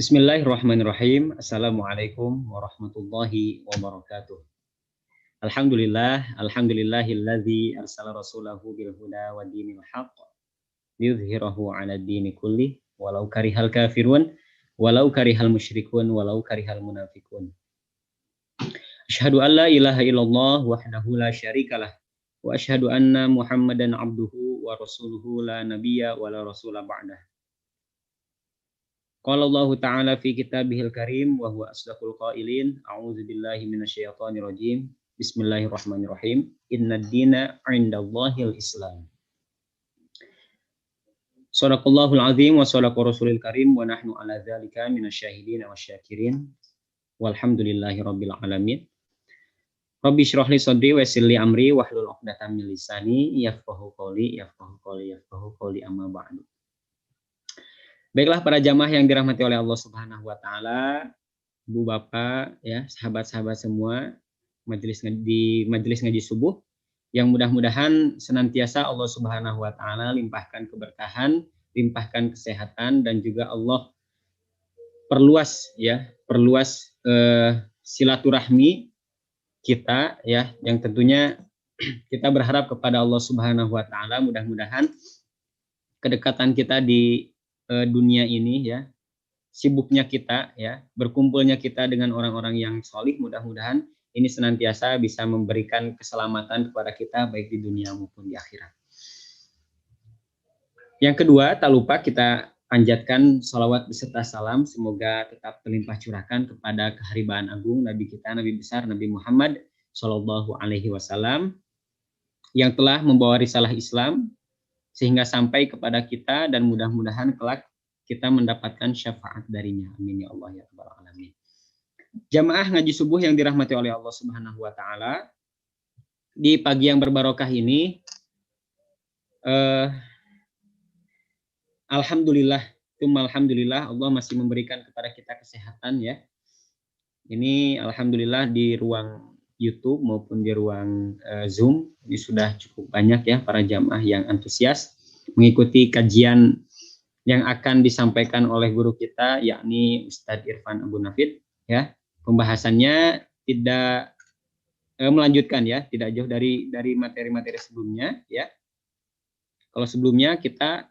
Bismillahirrahmanirrahim. Assalamualaikum warahmatullahi wabarakatuh. Alhamdulillahilladzi arsala rasulahu bil huda wa dinil haqq liyudhhirahu 'ala dini kulli walau karihal kafirun walau karihal musyrikun walau karihal munafiqun. Asyhadu an la ilaha illallah wahdahu la syarikalah wa asyhadu anna Muhammadan abduhu wa rasuluhu la nabiyya wa la rasula ba'dah. Qala Allah Ta'ala fi kitabihil karim wa huwa asdaqul qailin. A'udzu billahi minasyaitonir rajim. Bismillahirrahmanirrahim. Innad dina 'indallahil Islam. Shadaqallahul azim wa shadaqa rasulil karim wa nahnu ala dzalika minasyahidin wasyakirin. Walhamdulillahi rabbil alamin. Rabbi syrah li sadri wa yassir li amri wahlul 'uqdatam min lisani yafqahu qawli amma ba'du. Baiklah para jamaah yang dirahmati oleh Allah Subhanahu wa taala, Ibu Bapak ya, sahabat-sahabat semua, majelis ngaji subuh yang mudah-mudahan senantiasa Allah Subhanahu wa taala limpahkan keberkahan, limpahkan kesehatan dan juga Allah perluas silaturahmi kita ya, yang tentunya kita berharap kepada Allah Subhanahu wa taala mudah-mudahan kedekatan kita di dunia ini ya, sibuknya kita ya, berkumpulnya kita dengan orang-orang yang solih, mudah-mudahan ini senantiasa bisa memberikan keselamatan kepada kita baik di dunia maupun di akhirat. Yang kedua, tak lupa kita panjatkan salawat beserta salam semoga tetap terlimpah curahkan kepada keharibaan agung Nabi kita, Nabi besar Nabi Muhammad Shallallahu Alaihi Wasallam yang telah membawa risalah Islam sehingga sampai kepada kita dan mudah-mudahan kelak kita mendapatkan syafaat darinya. Amin ya Allah ya rabbal alamin. Jamaah ngaji subuh yang dirahmati oleh Allah Subhanahu wa taala, di pagi yang berbarokah ini alhamdulillah Allah masih memberikan kepada kita kesehatan ya. Ini alhamdulillah di ruang YouTube maupun di ruang Zoom ini sudah cukup banyak ya para jamaah yang antusias mengikuti kajian yang akan disampaikan oleh guru kita yakni Ustadz Irfan Abu Nafid ya. Pembahasannya tidak melanjutkan ya, tidak jauh dari materi-materi sebelumnya ya. Kalau sebelumnya kita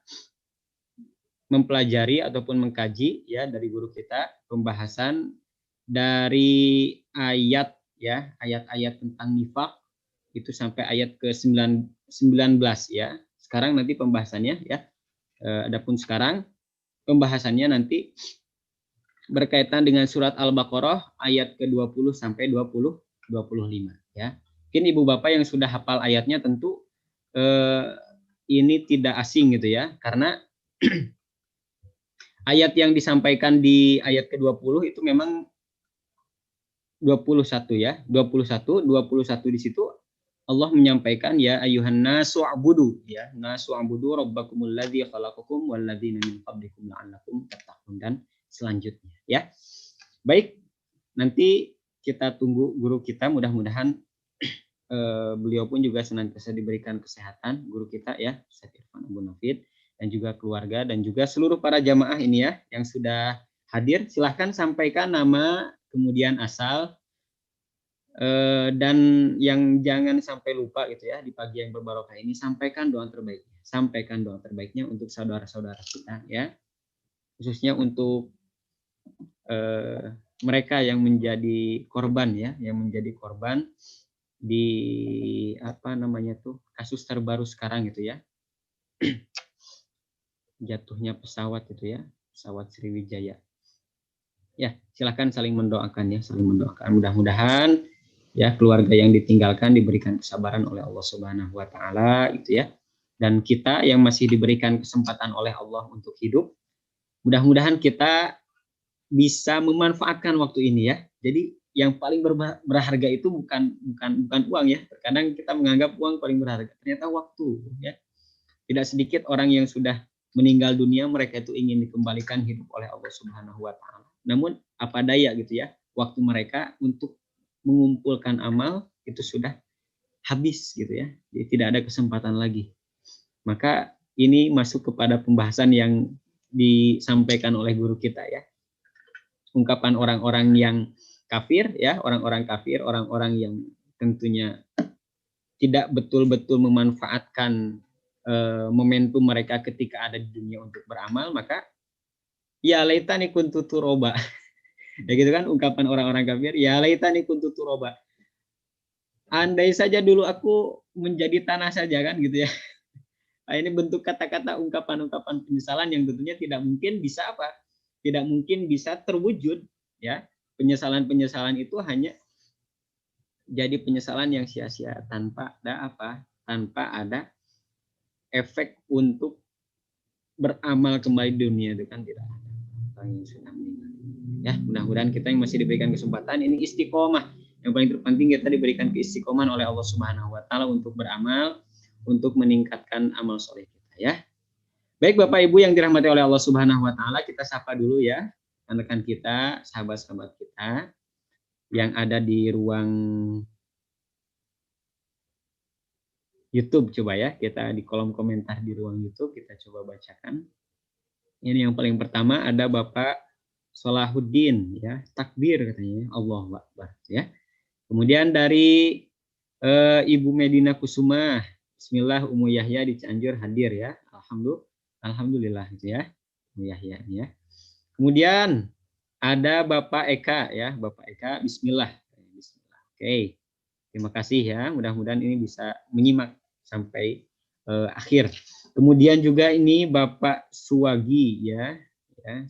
mempelajari ataupun mengkaji ya dari guru kita pembahasan dari ayat ya, ayat-ayat tentang nifaq itu sampai ayat ke-19 ya. Sekarang nanti pembahasannya ya. Adapun sekarang pembahasannya nanti berkaitan dengan surat Al-Baqarah ayat ke-20 sampai 25 ya. Mungkin Ibu Bapak yang sudah hafal ayatnya tentu ini tidak asing gitu ya, karena ayat yang disampaikan di ayat ke-20 itu memang 21 ya, 21 di situ Allah menyampaikan ya ayuhan nasu abudu ya, nasu abudu rabbakumul ladzi khalaqakum wal ladzina min qablikum la'allakum tattaqun dan selanjutnya ya. Baik, nanti kita tunggu guru kita, mudah-mudahan beliau pun juga senantiasa diberikan kesehatan, guru kita ya, Ustaz Irfan Abu Nafid dan juga keluarga dan juga seluruh para jamaah ini ya yang sudah hadir. Silahkan sampaikan nama kemudian asal dan yang jangan sampai lupa gitu ya, di pagi yang berbarokah ini sampaikan doa terbaiknya untuk saudara-saudara kita ya, khususnya untuk mereka yang menjadi korban ya, yang menjadi korban di kasus terbaru sekarang gitu ya, jatuhnya pesawat gitu ya, pesawat Sriwijaya. Ya, silakan saling mendoakan ya, mudah-mudahan ya keluarga yang ditinggalkan diberikan kesabaran oleh Allah Subhanahu wa taala itu ya. Dan kita yang masih diberikan kesempatan oleh Allah untuk hidup, mudah-mudahan kita bisa memanfaatkan waktu ini ya. Jadi yang paling berharga itu bukan uang ya. Terkadang kita menganggap uang paling berharga, ternyata waktu ya. Tidak sedikit orang yang sudah meninggal dunia, mereka itu ingin dikembalikan hidup oleh Allah Subhanahu wa taala. Namun apa daya gitu ya, waktu mereka untuk mengumpulkan amal itu sudah habis gitu ya. Jadi tidak ada kesempatan lagi. Maka ini masuk kepada pembahasan yang disampaikan oleh guru kita ya. Ungkapan orang-orang yang kafir ya, orang-orang yang tentunya tidak betul-betul memanfaatkan momentum mereka ketika ada di dunia untuk beramal, maka ya laitani kuntu turoba. Ya gitu kan ungkapan orang-orang kafir, ya laitani kuntu turoba. Andai saja dulu aku menjadi tanah saja kan gitu ya. Nah, ini bentuk kata-kata ungkapan-ungkapan penyesalan yang tentunya tidak mungkin bisa tidak mungkin bisa terwujud, ya. Penyesalan-penyesalan itu hanya jadi penyesalan yang sia-sia tanpa ada apa? Tanpa ada efek untuk beramal kembali di dunia, itu kan tidak ada. Orang yang sudah meninggal. Ya, mudah-mudahan kita yang masih diberikan kesempatan ini istiqomah. Yang paling terpenting kita diberikan keistiqomahan oleh Allah Subhanahu wa taala untuk beramal, untuk meningkatkan amal soleh kita, ya. Baik Bapak Ibu yang dirahmati oleh Allah Subhanahu wa taala, kita sapa dulu ya rekan-rekan kita, sahabat-sahabat kita yang ada di ruang YouTube. Coba ya, kita di kolom komentar di ruang YouTube kita coba bacakan. Ini yang paling pertama ada Bapak Solahuddin, ya, takbir katanya, Allahu Akbar, ya. Kemudian dari Ibu Medina Kusuma, Bismillah, Umu Yahya di Cianjur hadir ya, alhamdulillah gitu ya, Umu Yahya ya. Kemudian ada Bapak Eka ya, Bapak Eka, Bismillah, Bismillah. Oke, terima kasih ya, mudah-mudahan ini bisa menyimak sampai akhir. Kemudian juga ini Bapak Suwagi ya,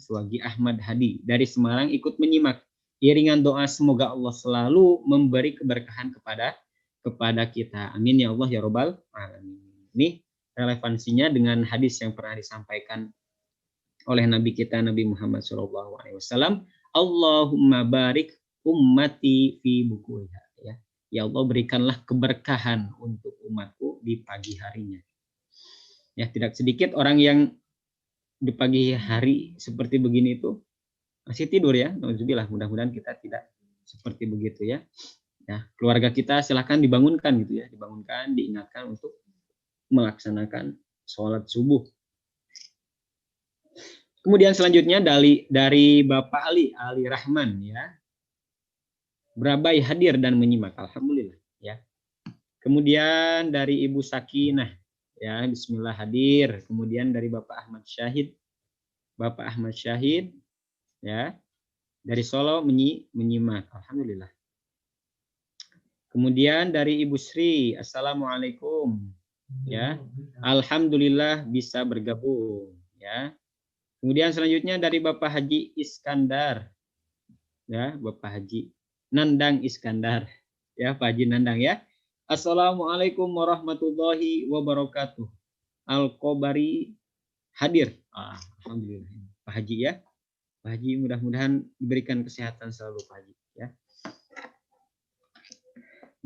Suwagi Ahmad Hadi dari Semarang ikut menyimak. Iringan doa semoga Allah selalu memberi keberkahan kepada kita. Amin ya Allah ya Robbal alamin. Ini relevansinya dengan hadis yang pernah disampaikan oleh Nabi kita Nabi Muhammad SAW. Allahumma barik ummati fi bukuiha. Ya Allah, berikanlah keberkahan untuk umatku di pagi harinya. Ya, tidak sedikit orang yang di pagi hari seperti begini itu masih tidur ya. Nauzubillah, mudah-mudahan kita tidak seperti begitu ya. Ya, keluarga kita silahkan dibangunkan gitu ya, dibangunkan, diingatkan untuk melaksanakan sholat subuh. Kemudian selanjutnya dari Bapak Ali Rahman ya. Berabai hadir dan menyimak, alhamdulillah ya. Kemudian dari Ibu Sakinah ya, Bismillah hadir. Kemudian dari Bapak Ahmad Syahid ya, dari Solo menyimak, alhamdulillah. Kemudian dari Ibu Sri, Assalamualaikum ya, alhamdulillah bisa bergabung ya. Kemudian selanjutnya dari Bapak Haji Iskandar ya, Bapak Haji Nandang Iskandar ya, Pak Haji Nandang ya. Assalamualaikum warahmatullahi wabarakatuh. Al-Qobari hadir. Alhamdulillah. Pak Haji ya. Pak Haji mudah-mudahan diberikan kesehatan selalu Pak Haji ya.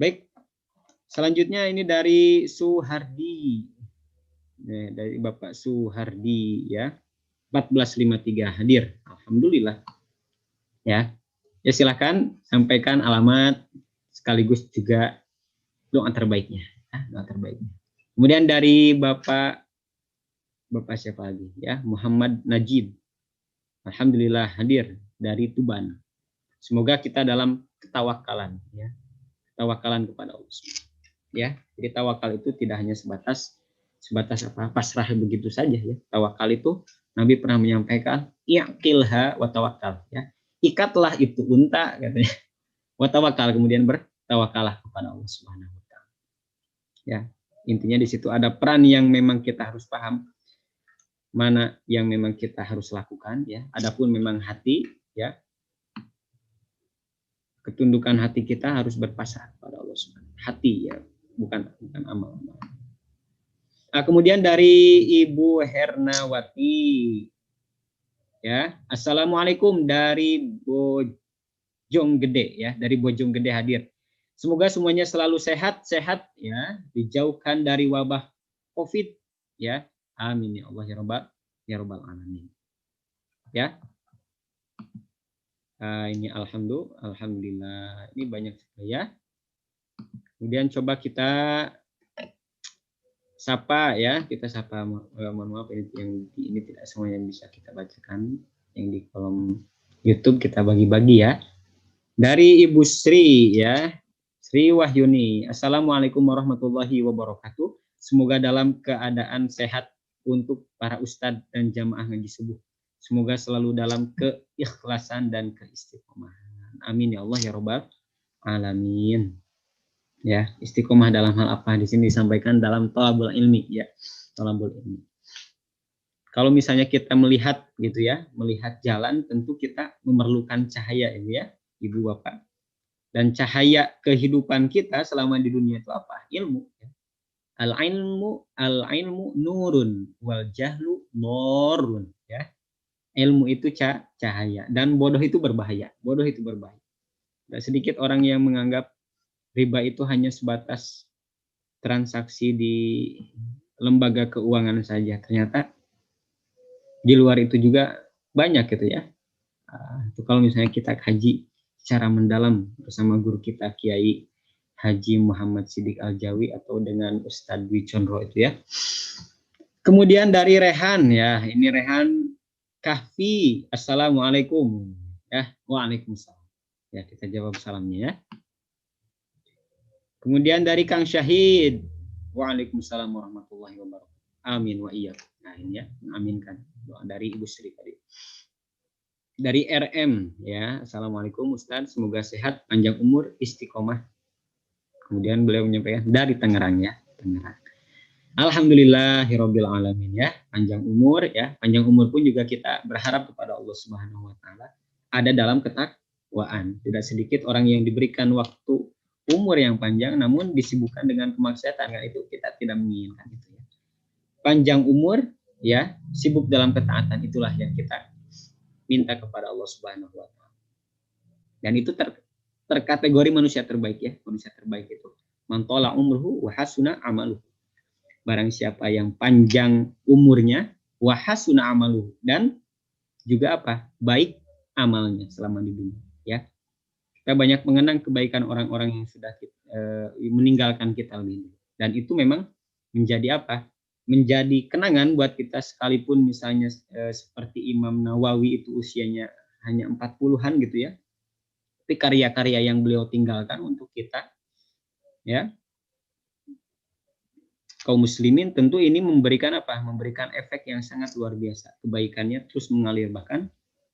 Baik. Selanjutnya ini dari Suhardi. Dari Bapak Suhardi ya. 1453 hadir. Alhamdulillah. Ya. Ya silakan sampaikan alamat sekaligus juga doa terbaiknya. Doa terbaiknya. Kemudian dari Bapak siapa lagi ya? Muhammad Najib. Alhamdulillah hadir dari Tuban. Semoga kita dalam ketawakalan ya. Tawakalan kepada Allah. Ya, jadi tawakal itu tidak hanya sebatas apa? Pasrah begitu saja ya. Tawakal itu Nabi pernah menyampaikan, "Iqilha wa tawakkal" ya. Ikatlah itu unta katanya. Wa tawakkal, kemudian bertawakalah kepada Allah Subhanahu wa taala. Ya, intinya di situ ada peran yang memang kita harus paham, mana yang memang kita harus lakukan ya. Adapun memang hati ya, ketundukan hati kita harus berpasrah kepada Allah Subhanahu. Hati ya, bukan amal. Nah, kemudian dari Ibu Hernawati ya, Assalamualaikum dari Bojonggede ya, dari Bojonggede hadir. Semoga semuanya selalu sehat ya, dijauhkan dari wabah Covid ya. Amin ya Allah ya Rabbal alamin. Ya. Ini alhamdulillah ini banyak sekali ya. Kemudian coba kita sapa ya, mohon maaf ini tidak semua yang bisa kita bacakan, yang di kolom YouTube kita bagi-bagi ya. Dari Ibu Sri ya, Sri Wahyuni, Assalamualaikum warahmatullahi wabarakatuh. Semoga dalam keadaan sehat untuk para ustadz dan jamaah ngaji subuh. Semoga selalu dalam keikhlasan dan keistiqomahan. Amin ya Allah ya Rabbal alamin. Ya, istiqomah dalam hal apa di sini disampaikan dalam thalabul ilmi ya. Thalabul ilmi. Kalau misalnya kita melihat gitu ya, melihat jalan, tentu kita memerlukan cahaya ini ya, Ibu Bapak. Dan cahaya kehidupan kita selama di dunia itu apa? Ilmu. Al-ilmu nurun wal jahlu nurun ya. Ilmu itu cahaya dan bodoh itu berbahaya. Bodoh itu berbahaya. Tidak sedikit orang yang menganggap riba itu hanya sebatas transaksi di lembaga keuangan saja. Ternyata di luar itu juga banyak gitu ya. Itu kalau misalnya kita kaji secara mendalam bersama guru kita Kiai Haji Muhammad Siddiq Aljawi atau dengan Ustadz Dwi Condro itu ya. Kemudian dari Rehan ya, ini Rehan Kahfi, Assalamualaikum ya, Waalaikumsalam. Ya kita jawab salamnya ya. Kemudian dari Kang Syahid, Waalaikumsalam warahmatullahi wabarakatuh. Amin wa iyyakum. Nah ini ya, mengaminkan doa dari Ibu Sri tadi. Dari RM ya, Assalamualaikum Ustadz, semoga sehat, panjang umur, istiqomah. Kemudian beliau menyampaikan dari Tangerang ya, Tangerang. Alhamdulillahirabbil alamin ya, panjang umur ya. Panjang umur pun juga kita berharap kepada Allah Subhanahu wa taala ada dalam ketakwaan. Tidak sedikit orang yang diberikan waktu umur yang panjang namun disibukkan dengan kemaksiatan, kan itu kita tidak menginginkan itu ya. Panjang umur ya, sibuk dalam ketaatan, itulah yang kita minta kepada Allah Subhanahu wa taala. Dan itu terkategori manusia terbaik ya. Manusia terbaik itu man tala umruhu wa hasuna amaluhu. Barang siapa yang panjang umurnya wa hasuna amaluhu, dan juga apa? Baik amalnya selama di dunia ya. Kita banyak mengenang kebaikan orang-orang yang sudah meninggalkan kita lebih dulu. Dan itu memang menjadi apa? Menjadi kenangan buat kita, sekalipun misalnya seperti Imam Nawawi itu usianya hanya 40-an gitu ya. Tapi karya-karya yang beliau tinggalkan untuk kita ya, kaum muslimin, tentu ini memberikan apa? Memberikan efek yang sangat luar biasa. Kebaikannya terus mengalir, bahkan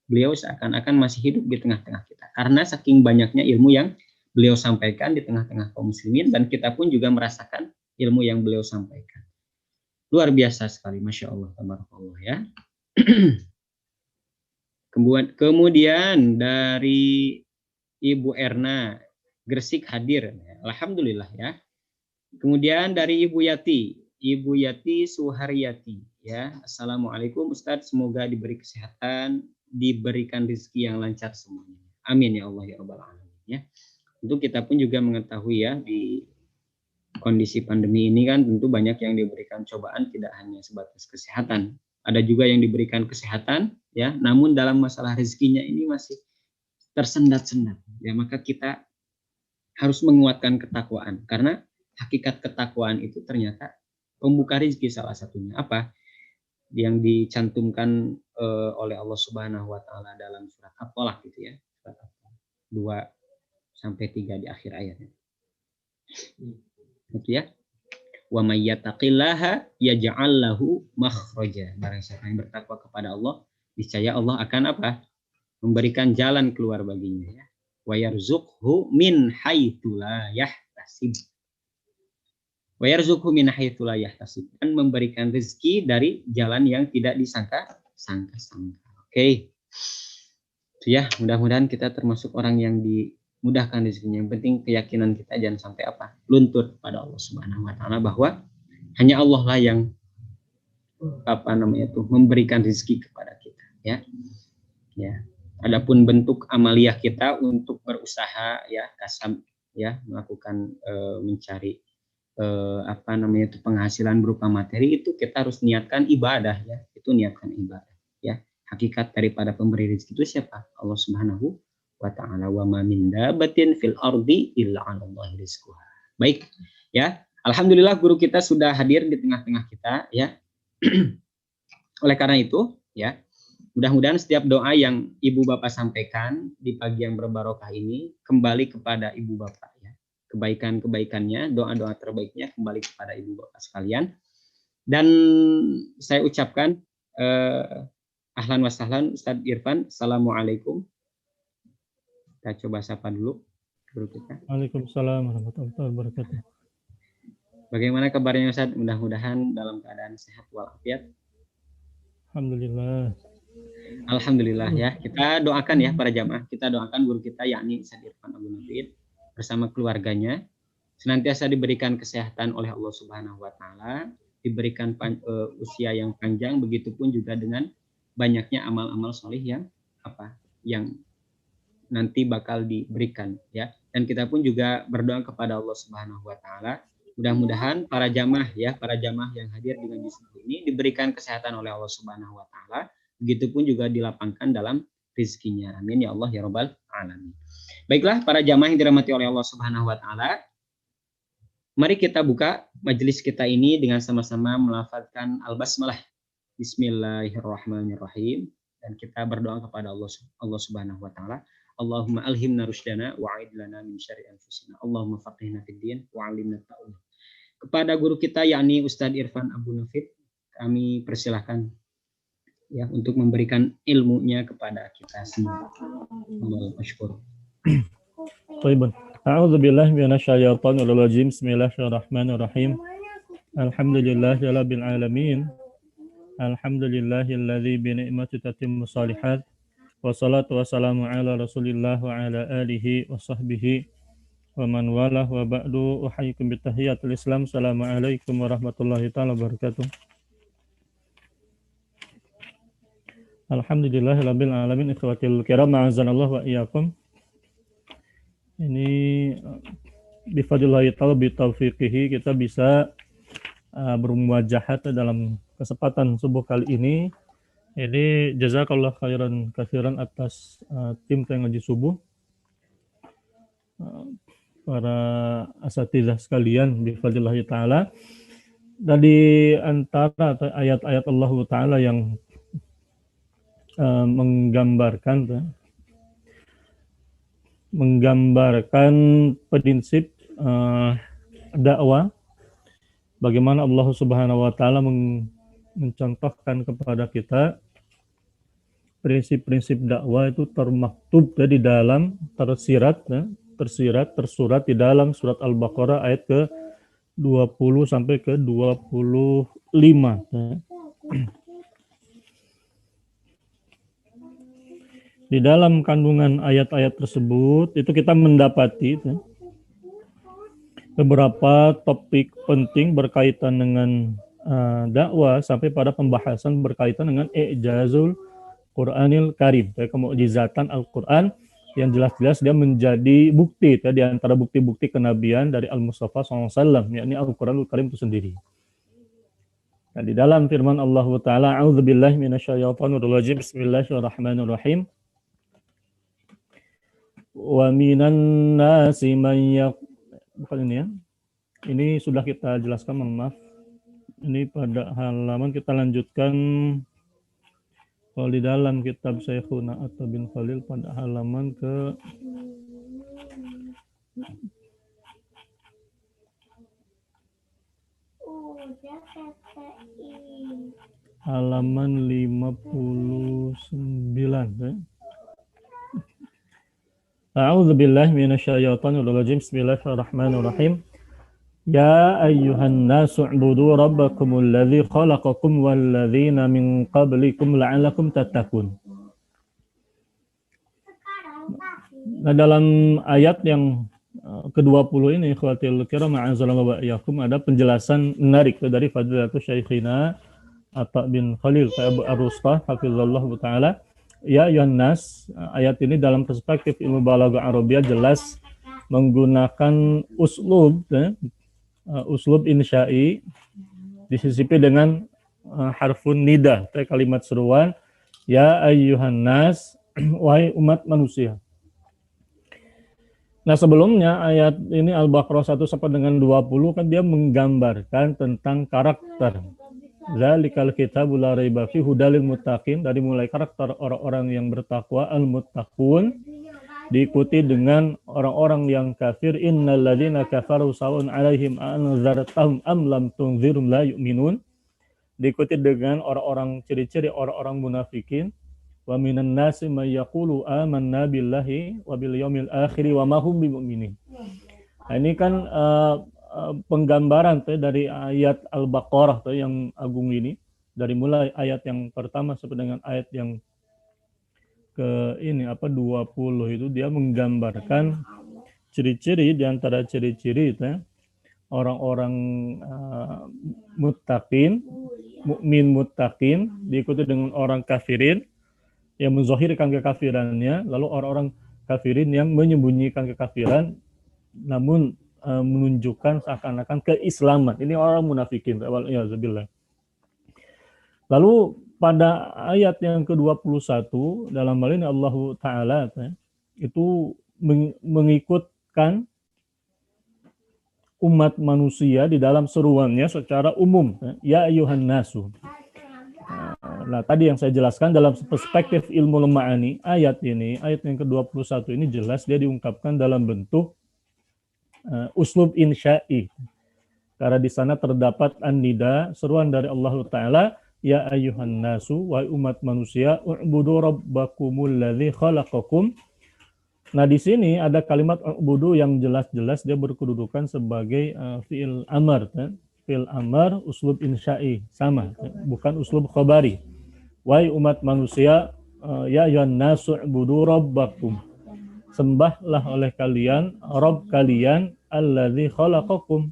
beliau seakan-akan masih hidup di tengah-tengah kita. Karena saking banyaknya ilmu yang beliau sampaikan di tengah-tengah kaum muslimin, dan kita pun juga merasakan ilmu yang beliau sampaikan. Luar biasa sekali, Masya Allah, tabarakallah ya. Kemudian dari Ibu Erna, Gresik hadir. Alhamdulillah ya. Kemudian dari Ibu Yati Suharyati ya. Assalamualaikum Ustadz, semoga diberi kesehatan, diberikan rezeki yang lancar semuanya. Amin ya Allah ya Rabbal alamin ya. Tentu kita pun juga mengetahui ya, di kondisi pandemi ini kan tentu banyak yang diberikan cobaan, tidak hanya sebatas kesehatan. Ada juga yang diberikan kesehatan ya, namun dalam masalah rezekinya ini masih tersendat-sendat. Ya, maka kita harus menguatkan ketakwaan, karena hakikat ketakwaan itu ternyata pembuka rezeki salah satunya. Apa yang dicantumkan oleh Allah Subhanahu wa taala dalam surat At-Tolak gitu ya. Surat 2 sampai 3 di akhir ayatnya. Gitu ya. Wa may yattaqillaha yaj'al lahu makhraja. Barang siapa yang bertakwa kepada Allah, niscaya Allah akan apa? Memberikan jalan keluar baginya ya. Wa yarzuqhu min haitsu la yahtasib. Wa yarzuqhu min haitsu la yahtasib, dan memberikan rezeki dari jalan yang tidak disangka-sangka. Oke. Itu ya, mudah-mudahan kita termasuk orang yang dimudahkan rezekinya. Yang penting keyakinan kita jangan sampai apa? Luntur pada Allah Subhanahu wa taala, bahwa hanya Allah lah yang memberikan rezeki kepada kita ya. Ya. Adapun bentuk amaliyah kita untuk berusaha ya, kasab ya, melakukan mencari penghasilan berupa materi, itu kita harus niatkan ibadah ya. Itu niatkan ibadah ya. Hakikat daripada pemberi rezeki itu siapa? Allah Subhanahu wa taala. Wa ma min dabatin fil ardi illa 'alallahi rizquha. Baik ya. Alhamdulillah guru kita sudah hadir di tengah-tengah kita ya. Oleh karena itu ya, mudah-mudahan setiap doa yang Ibu Bapak sampaikan di pagi yang berbarokah ini kembali kepada Ibu Bapak ya. Kebaikan-kebaikannya, doa-doa terbaiknya kembali kepada Ibu Bapak sekalian. Dan saya ucapkan ahlan wa sahlan Ustadz Irfan. Assalamualaikum. Kita coba sapa dulu guru kita. Waalaikumsalam warahmatullahi wabarakatuh. Bagaimana kabarnya Ustadz? Mudah-mudahan dalam keadaan sehat walafiat. Alhamdulillah. Alhamdulillah ya. Kita doakan ya para jamaah. Kita doakan guru kita yakni Ustaz Irfan Abu Nafid bersama keluarganya senantiasa diberikan kesehatan oleh Allah Subhanahu wa taala, diberikan usia yang panjang, begitupun juga dengan banyaknya amal-amal solih yang nanti bakal diberikan ya. Dan kita pun juga berdoa kepada Allah Subhanahu wa taala, mudah-mudahan para jamaah yang hadir di ngaji subuh ini diberikan kesehatan oleh Allah Subhanahu wa taala, begitupun juga dilapangkan dalam rezekinya. Amin ya Allah ya rabbal alamin. Baiklah para jamaah yang dirahmati oleh Allah Subhanahu wa taala, mari kita buka majelis kita ini dengan sama-sama melafazkan al-basmalah. Bismillahirrahmanirrahim. Dan kita berdoa kepada Allah Subhanahu wa taala. Allahumma alhimna rusydana wa'id lana min syarri anfusina. Allahumma faqihna fid din wa 'allimna ta'wil. Kepada guru kita yakni Ustaz Irfan Abu Nafid, kami persilahkan ya untuk memberikan ilmunya kepada kita semua. Allahu akbar. Baik. A'udzu billahi minasyaitonir rajim. Bismillahirrahmanirrahim. Alhamdulillahirabbil alamin. Alhamdulillahilladzi bi ni'matihi tatimmu shalihat. Wassalatu wassalamu ala Rasulillah wa ala alihi wa sahbihi wa man walah wa ba'du. Uhayyikum bi tahiyatil Islam. Assalamualaikum warahmatullahi taala wabarakatuh. Alhamdulillahirabbil alamin. Ikhwatil kiram, a'azzanallahu wa iyyakum. Ini bifadlillahi ta'ala bi taufiqihi kita bisa bermuwajahat dalam kesempatan subuh kali ini. Ini jazakallah khairan katsiran atas tim ngaji subuh, para asatidzah sekalian bifadlillahi ta'ala. Dari antara ayat-ayat Allah Ta'ala yang menggambarkan prinsip dakwah, bagaimana Allah Subhanahu wa taala mencontohkan kepada kita prinsip-prinsip dakwah itu termaktub di dalam tersurat di dalam surat Al-Baqarah ayat ke 20 sampai ke 25. Di dalam kandungan ayat-ayat tersebut itu kita mendapati beberapa topik penting berkaitan dengan dakwah sampai pada pembahasan berkaitan dengan i'jazul Qur'anil Karim, kemukjizatan Al-Quran yang jelas-jelas dia menjadi bukti di antara bukti-bukti kenabian dari Al-Mustafa SAW, yakni Al-Quranul Karim itu sendiri. Nah, di dalam firman Allah Ta'ala, a'udzubillahi minasyaitonirrajim, bismillahirrahmanirrahim. Wa minan nasi man bukan ini ya. Ini sudah kita jelaskan, mohon maaf. Ini pada halaman kita lanjutkan kalau di dalam kitab Syekhuna Atta bin Khalil pada halaman ke halaman 59 ya. A'udzu billahi minasyaitonir rajim. Bismillahirrahmanirrahim. Ya ayyuhan nasu u'budu rabbakumul ladzi khalaqakum wal ladzina min qablikum la'allakum tattaqun. Nah, dalam ayat yang ke-20 ini ikhwatil kiram ma'azallahu wa iyyakum ada penjelasan menarik dari Fadilatul Syekhina Atta bin Khalil Abu Ar-Rustah hafizallahu taala. Ya ayyuhan nas, ayat ini dalam perspektif ilmu balaghah Arabiyah jelas menggunakan uslub insya'i disisipi dengan harfun nida, kalimat seruan, ya ayyuhan nas, wahai umat manusia. Nah, sebelumnya ayat ini Al-Baqarah 1 sampai dengan 20 kan dia menggambarkan tentang karakter. Zalikal kitabul la raiba fihi hudalil muttaqin, dari mulai karakter orang-orang yang bertakwa al-muttaqun diikuti dengan orang-orang yang kafir, innal ladzina kafaru sawun 'alaihim anzartahum am lam tunzirum la yu'minun, diikuti dengan orang-orang ciri-ciri orang-orang munafikin, wa minan nasi may yaqulu amanna billahi wa bil yaumil akhir wa ma hum bimu'minin. Nah, ini kan penggambaran dari ayat Al-Baqarah yang agung ini, dari mulai ayat yang pertama sampai dengan ayat yang ke 20 itu dia menggambarkan ciri-ciri, di antara ciri-ciri itu ya, orang-orang muttaqin, mukmin muttaqin diikuti dengan orang kafirin yang menzahirkan kekafirannya, lalu orang-orang kafirin yang menyembunyikan kekafiran namun menunjukkan seakan-akan keislaman. Ini orang munafikin. Lalu pada ayat yang ke-21 dalam hal ini Allah Ta'ala itu mengikutkan umat manusia di dalam seruannya secara umum. Ya ayuhan nasu. Nah, tadi yang saya jelaskan dalam perspektif ilmu ma'ani, ayat yang ke-21 ini jelas dia diungkapkan dalam bentuk uslub insya'i. Karena di sana terdapat an-nida, seruan dari Allah Ta'ala, ya ayuhan nasu, wahai umat manusia, u'budu rabbakumul ladzi khalaqakum. Nah, di sini ada kalimat u'budu yang jelas-jelas dia berkedudukan sebagai fi'il amar. Fi'il amar, uslub insya'i, sama, bukan uslub khabari. Wahai umat manusia, ya ayuhan nasu, u'budu rabbakum. Sembahlah oleh kalian Rabb kalian alladzi khalaqakum.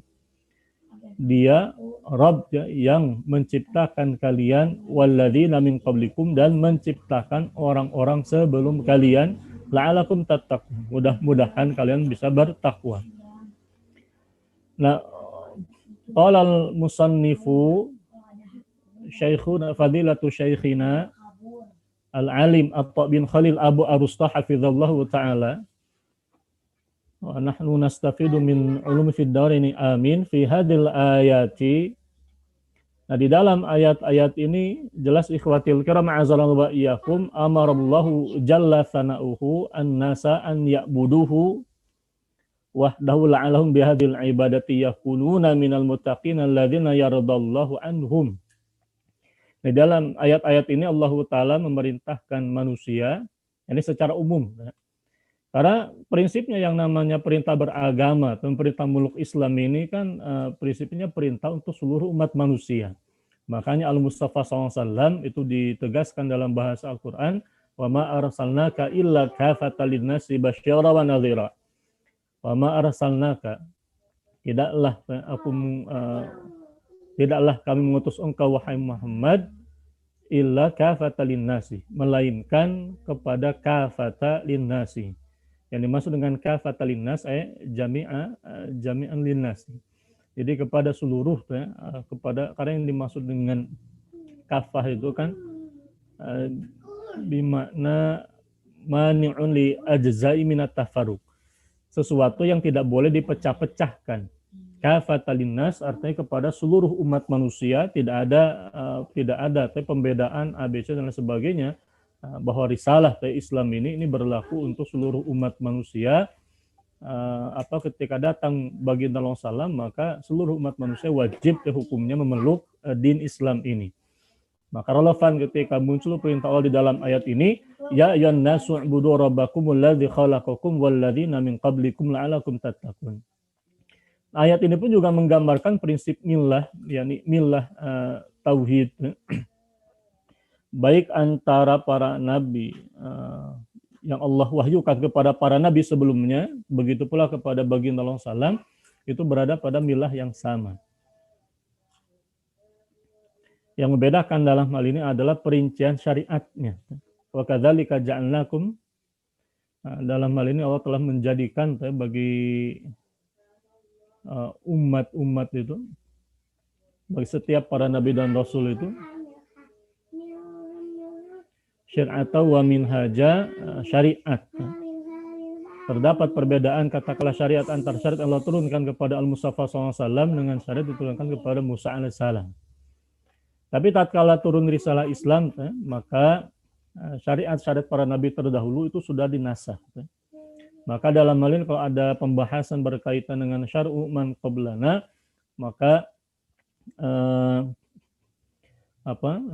Dia Rabb yang menciptakan kalian, walladzina min qablikum, dan menciptakan orang-orang sebelum kalian, la'alakum tattaqun, mudah-mudahan kalian bisa bertakwa. Nah, qala al-musannifu Syekhuna fadilatu Syekhina Al-Alim Atta bin Khalil Abu Arustah hafizallahu ta'ala, wa nahnu nastafidu min ulumi fid darini amin fi hadil ayati. Nah, di dalam ayat-ayat ini jelas ikhwatil kiram a'azalallahu wa iyyakum amarallahu jalla sana'uhu an-nasa an ya'buduhu wahdahu la'alahum bihadil ibadati yakununa minal muttaqin alladzina yardallahu anhum. Di dalam ayat-ayat ini Allah Ta'ala memerintahkan manusia, ini secara umum. Karena prinsipnya yang namanya perintah beragama, atau perintah muluk Islam ini kan prinsipnya perintah untuk seluruh umat manusia. Makanya Al-Mustafa SAW itu ditegaskan dalam bahasa Al-Quran, wa ma arsalnaka illa kafatan linnasi basyara wa nadhira. Wa ma arsalnaka, tidaklah kami mengutus engkau wahai Muhammad illa kafata linnasi, melainkan kepada kafata linnasi. Yang dimaksud dengan kafata linnas jami'an linnasi. Jadi kepada seluruh karena yang dimaksud dengan kafah itu kan bimakna mani'un li ajza'i minat tafarruq. Sesuatu yang tidak boleh dipecah-pecahkan. Kafatan linnas artinya kepada seluruh umat manusia, tidak ada pembedaan ABC dan lain sebagainya, bahwa risalah Islam ini berlaku untuk seluruh umat manusia. Ketika datang baginda SAW, maka seluruh umat manusia wajib hukumnya memeluk din Islam ini. Maka relevan ketika muncul perintah Allah di dalam ayat ini, ya ayyuhan nasu u'budu rabbakumul ladzi khalaqakum walladzina min qablikum la'alakum tattaqun. Ayat ini pun juga menggambarkan prinsip millah, yakni millah tauhid, baik antara para nabi yang Allah wahyukan kepada para nabi sebelumnya, begitu pula kepada baginda Allah SAW, itu berada pada millah yang sama. Yang membedakan dalam hal ini adalah perincian syariatnya. Wa kadzalika ja'alnakum, dalam hal ini Allah telah menjadikan bagi umat-umat itu, bagi setiap para nabi dan rasul itu, syari'ata wa minhaja, syariat. Terdapat perbedaan katakanlah syariat antar syariat Allah turunkan kepada Al-Mustafa SAW dengan syariat diturunkan kepada Musa AS. Tapi tatkala turun risalah Islam, maka syariat-syariat para nabi terdahulu itu sudah dinasakh. Maka dalam hal ini kalau ada pembahasan berkaitan dengan syar'u man qablana, maka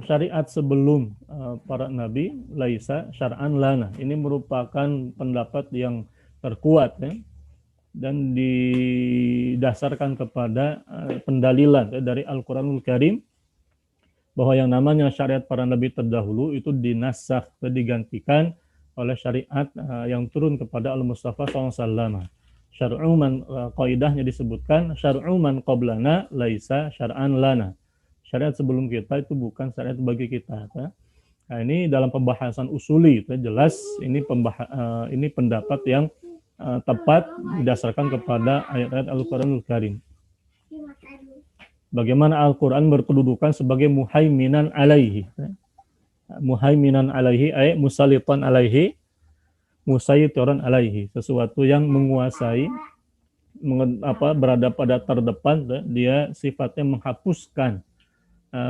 syariat sebelum para nabi laisa syar'an lana. Ini merupakan pendapat yang terkuat dan didasarkan kepada pendalilan dari Al-Qur'anul Karim, bahwa yang namanya syariat para nabi terdahulu itu dinasakh, digantikan oleh syariat yang turun kepada Al-Mustafa SAW. Syar'u man, qaidahnya disebutkan syar'u man qablana laisa syar'an lana. Syariat sebelum kita itu bukan syariat bagi kita. Nah, ini dalam pembahasan usuli jelas ini ini pendapat yang tepat didasarkan kepada ayat-ayat Al-Qur'anul Karim. Bagaimana Al-Qur'an berkedudukan sebagai muhaiminan alaihi. Muhaiminan alaihi ay musallitan alaihi, musayyiran alaihi, sesuatu yang menguasai, berada pada terdepan, dia sifatnya menghapuskan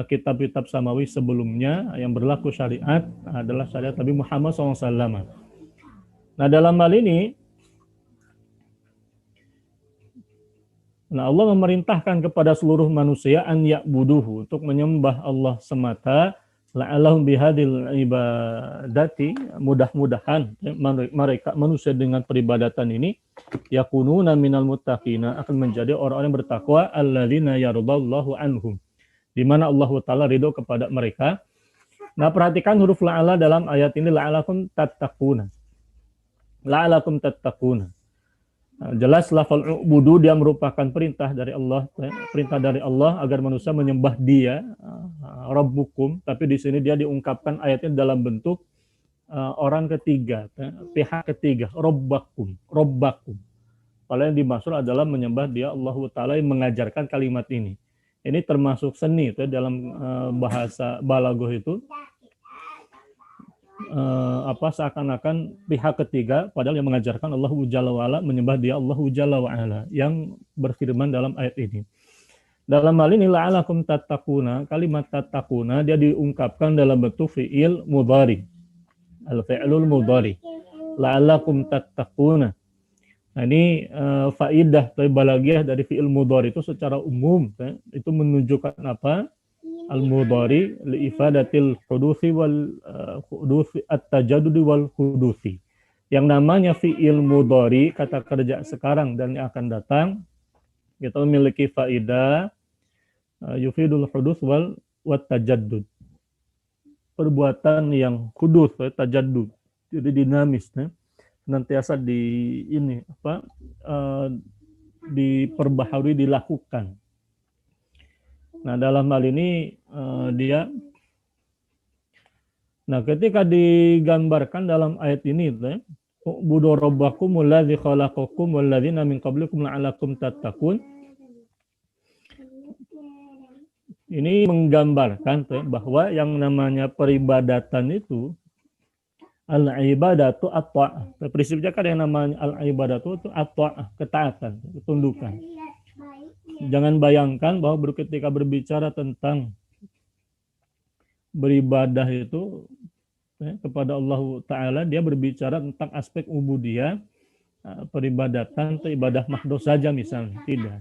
kitab-kitab samawi sebelumnya yang berlaku syariat adalah syariat Nabi Muhammad SAW. Nah, dalam hal ini Allah memerintahkan kepada seluruh manusia an ya'buduhu, untuk menyembah Allah semata, la'allahum bihadil ibadati, mudah-mudahan mereka manusia dengan peribadatan ini yakununa minal muttaqina, akan menjadi orang-orang yang bertakwa, alladzina yardallahu anhum, di mana Allah Ta'ala ridho kepada mereka. Nah, perhatikan huruf la'ala dalam ayat ini, la'alakum tattaquna. La'alakum tattaquna. Jelas lafal ubudu dia merupakan perintah dari Allah agar manusia menyembah Dia, Rabbukum, tapi di sini dia diungkapkan ayatnya dalam bentuk orang ketiga, pihak ketiga, Rabbakum. Kalau yang dimaksud adalah menyembah Dia, Allah Ta'ala, yang mengajarkan kalimat ini. Ini termasuk seni dalam bahasa balaghah itu. Seakan-akan pihak ketiga, padahal yang mengajarkan Allah Jalla wa'ala, menyembah Dia Allah Jalla wa'ala yang berfirman dalam ayat ini. Dalam hal ini la'alakum tattaquna, kalimat tattaquna dia diungkapkan dalam bentuk fi'il mudhari, al-fi'lul mudhari, la'alakum tattaquna. Nah, ini faidah atau balaghiyah dari fi'il mudhari itu secara umum itu menunjukkan apa? Al-mudhari li'ifadatil huduthi wal huduthi at-tajaddudi wal huduthi. Yang namanya fi'il mudhari, kata kerja sekarang dan yang akan datang, kita memiliki faidah yufidul huduth wal tajaddud. Perbuatan yang hudus, tajaddud, jadi dinamis, senantiasa diperbaharui, dilakukan. Nah, dalam hal ini ketika digambarkan dalam ayat ini, ubudu rabbakumul ladzi khalaqakum wal ladzina min qablikum la'allakum tattaqun. Ini menggambarkan bahwa yang namanya peribadatan itu al-ibadatu at-ta'ah. Prinsipnya kan yang namanya al-ibadatu itu at-ta'ah, ketaatan, ketundukan. Jangan bayangkan bahwa ketika berbicara tentang beribadah itu kepada Allah Ta'ala, dia berbicara tentang aspek ubudiyah, peribadatan atau ibadah mahdoh saja misalnya. Tidak.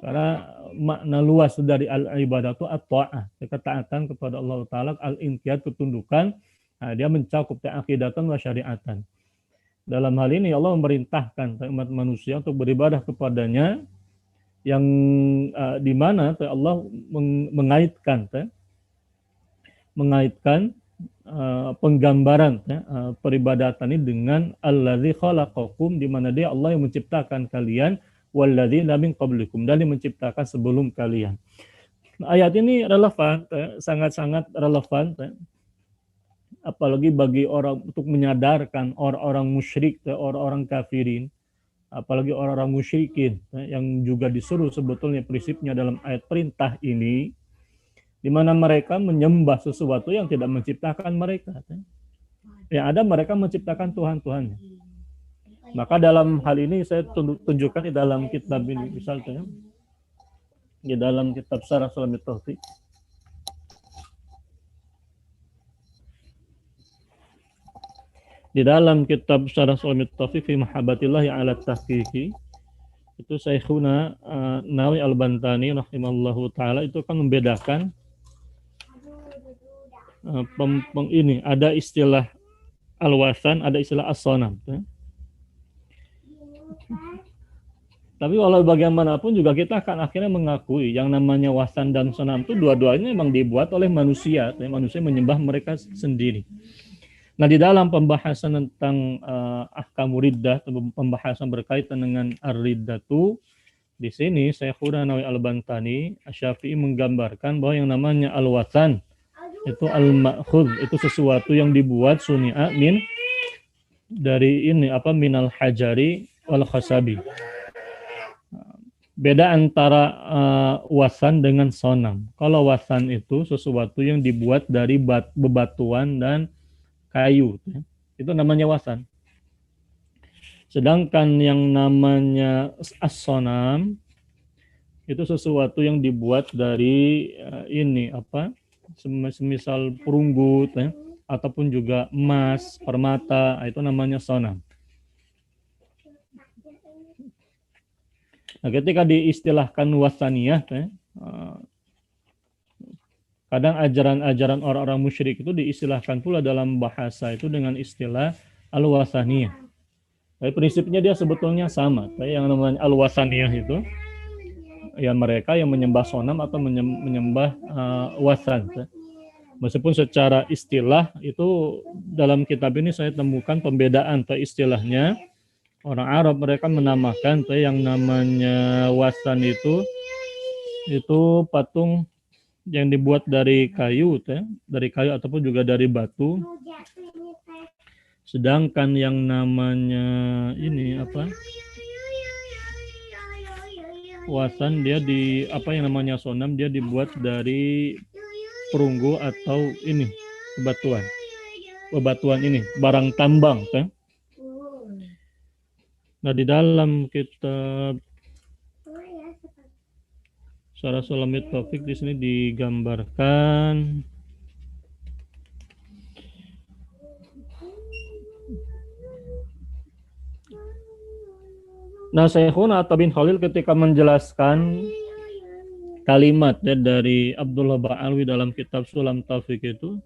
Karena makna luas dari al-ibadah itu at-ta'ah, ketaatan kepada Allah Ta'ala, al-inqiyad, ketundukan. Nah, dia mencakup akidatan wa syariatan. Dalam hal ini Allah memerintahkan umat manusia untuk beribadah kepadanya, yang di mana Allah mengaitkan penggambaran peribadatan ini dengan alladzi khalaqakum, di mana Dia Allah yang menciptakan kalian, walladzina min qablikum, dan yang menciptakan sebelum kalian. Ayat ini relevan, sangat-sangat relevan, apalagi bagi orang, untuk menyadarkan orang-orang musyrik, orang-orang kafirin, apalagi orang-orang musyrikin yang juga disuruh sebetulnya prinsipnya dalam ayat perintah ini, di mana mereka menyembah sesuatu yang tidak menciptakan mereka. Yang ada mereka menciptakan Tuhan-Tuhannya. Maka dalam hal ini saya tunjukkan di dalam kitab ini, misalnya di dalam kitab Syarah Salamit Taufiq. Di dalam kitab Syarah Salamit Taufiq fi mahabbatillahi ala tahqiqi, itu Syekhuna Nawawi Al-Bantani rahimallahu taala itu kan membedakan ini ada istilah al-wasan, ada istilah as-sanam. Tapi walau bagaimanapun juga kita akan akhirnya mengakui yang namanya wasan dan sonam itu dua-duanya memang dibuat oleh manusia. Manusia menyembah mereka sendiri. Nah, di dalam pembahasan tentang ahkamu riddah, pembahasan berkaitan dengan ar-riddatu, di sini Syekhuna Nawawi Al-Bantani Asy-Syafi'i menggambarkan bahwa yang namanya al-wathan itu al-ma'khudh, itu sesuatu yang dibuat suni'a min dari ini minal hajari wal khasabi. Beda antara wasan dengan sonam. Kalau wasan itu sesuatu yang dibuat dari bebatuan dan kayu, itu namanya wasan. Sedangkan yang namanya as-sonam itu sesuatu yang dibuat dari semisal perunggu, ataupun juga emas, permata, itu namanya sonam. Nah, ketika diistilahkan wasaniyah, kadang ajaran-ajaran orang-orang musyrik itu diistilahkan pula dalam bahasa itu dengan istilah al-wasaniyah. Tapi prinsipnya dia sebetulnya sama. Yang namanya al-wasaniyah itu ya mereka yang menyembah sonam atau menyembah wasan. Meskipun secara istilah itu dalam kitab ini saya temukan pembedaan istilahnya. Orang Arab mereka menamakan yang namanya wasan itu patung yang dibuat dari kayu, ataupun juga dari batu. Sedangkan yang namanya wasan dia yang namanya sonam dia dibuat dari perunggu atau bebatuan ini, barang tambang. Nah, di dalam kitab Syarah Sulamit Taufik di sini digambarkan Syekhuna Atta bin Khalil ketika menjelaskan kalimat dari Abdullah Ba'alwi dalam kitab Sulam Taufik itu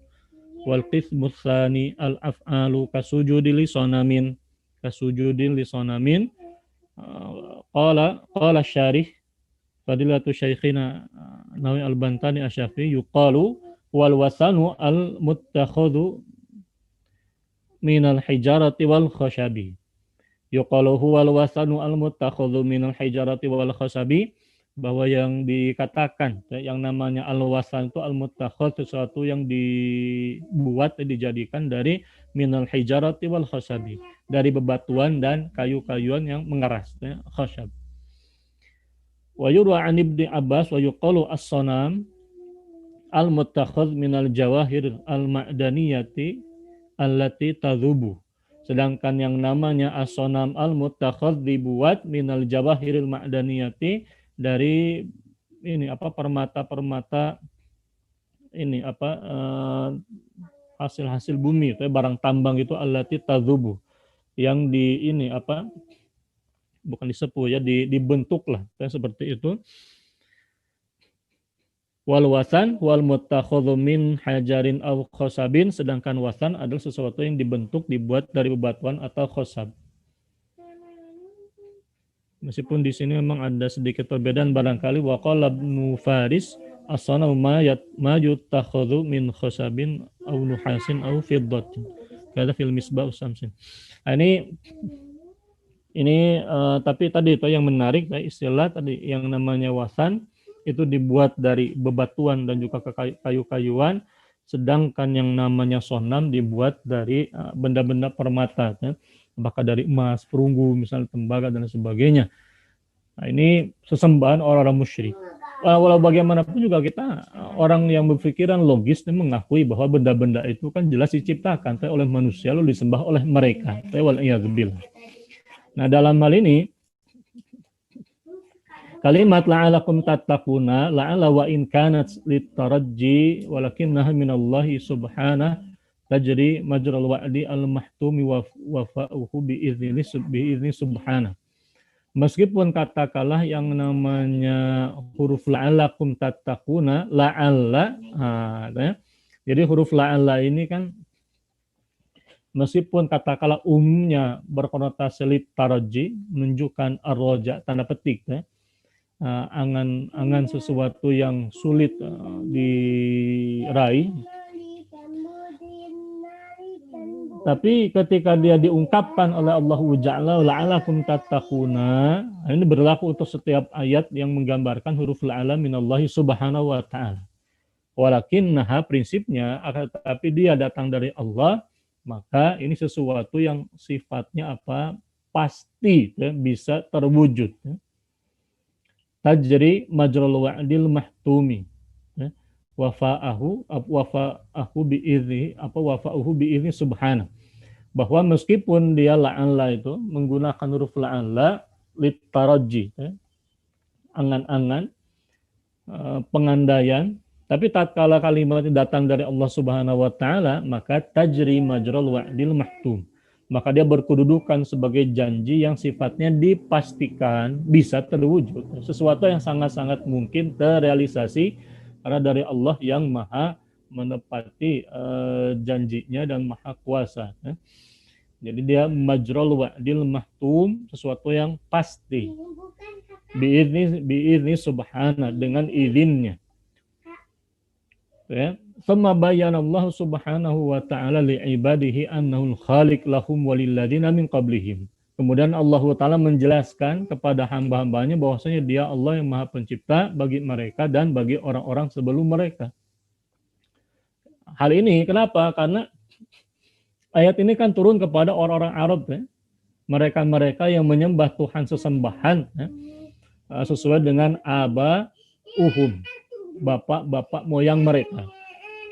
wal qismus tsani al af'alu kasujudi li sonamin qala syarih fadilatu syaikhina Nawawi Al-Bantani Asy-Syafi'i yuqalu wal wasanu al muttakhadhu minal hijarati wal khashabi yuqalu huwal wasanu al muttakhadhu minal hijarati wal khashabi, bahwa yang dikatakan yang namanya al-wasan itu al-muttakhadh, sesuatu yang dibuat dijadikan dari minal hijarati wal khasabi, dari bebatuan dan kayu-kayuan yang mengeras, khasab. Wa yurwa an Ibnu Abbas wa yuqalu as-sanam al-muttakhadh minal jawahir al-ma'daniyati allati tadhubu. Sedangkan yang namanya as-sanam al-muttakhadh dibuat minal jawahiril ma'daniyati, dari permata-permata hasil-hasil bumi, barang tambang itu allati tadhubu, yang bukan disepuh ya, dibentuk lah seperti itu. Wal wasan wal muttakhadhu min hajarin aw khasabin, sedangkan wasan adalah sesuatu yang dibentuk dibuat dari bebatuan atau khasab. Meskipun di sini memang ada sedikit perbedaan barangkali. Wa qala Ibnu Faris as-sanamu ma yutakhadhu min khasabin aw nuhasin aw fiddatin. Kada fil misbah samsin. Nah, ini tapi tadi itu yang menarik, istilah tadi yang namanya wasan itu dibuat dari bebatuan dan juga kayu-kayuan, sedangkan yang namanya sonam dibuat dari benda-benda permata, apakah dari emas, perunggu, misalnya tembaga dan sebagainya. Nah, ini sesembahan orang-orang musyrik. Walau bagaimanapun juga kita orang yang berpikiran logis dan mengakui bahwa benda-benda itu kan jelas diciptakan oleh manusia lalu disembah oleh mereka. Nah, dalam hal ini kalimat la'alakum tattaquna, la'ala wa in kanat litarajji walakinnaha minallahi subhanahu tajri majral wa'di al-mahtumi wa wafa'uhu bi'izni subhanahu. Meskipun katakanlah yang namanya huruf la'alakum tattaquna, la'alla, jadi huruf la'alla ini kan meskipun katakanlah umumnya berkonotasi litaraji, menunjukkan arroja, tanda petik, angan-angan sesuatu yang sulit diraih. Tapi ketika dia diungkapkan oleh Allah Jalla la'alakum tattaquna, ini berlaku untuk setiap ayat yang menggambarkan huruf la'ala minallahi subhanahu wa ta'ala. Walakinnaha prinsipnya, tetapi dia datang dari Allah, maka ini sesuatu yang sifatnya apa? Pasti bisa terwujud. Tajri majral wa'dil mahtumi. Wafa'ahu bi'izni subhanahu. Bahwa meskipun dia la'alla itu menggunakan huruf la'alla litaraji, angan-angan, pengandaian, tapi tatkala kalimat itu datang dari Allah Subhanahu wa taala, maka tajri majral wa'dil mahtum. Maka dia berkedudukan sebagai janji yang sifatnya dipastikan bisa terwujud. Sesuatu yang sangat-sangat mungkin terrealisasi karena dari Allah yang maha menepati janjinya dan maha kuasa. Jadi dia majral wa'dil mahtum, sesuatu yang pasti. Bi'izni subhana, dengan izinnya. Ya. Thumma bayyana Allah subhanahu wa ta'ala li'ibadihi annahu al-khaliq lahum walilladina min qablihim. Kemudian Allah Ta'ala menjelaskan kepada hamba-hambanya bahwasanya dia Allah yang maha pencipta bagi mereka dan bagi orang-orang sebelum mereka. Hal ini kenapa? Karena ayat ini kan turun kepada orang-orang Arab, mereka-mereka yang menyembah Tuhan sesembahan, sesuai dengan aba'uhum, bapak-bapak moyang mereka.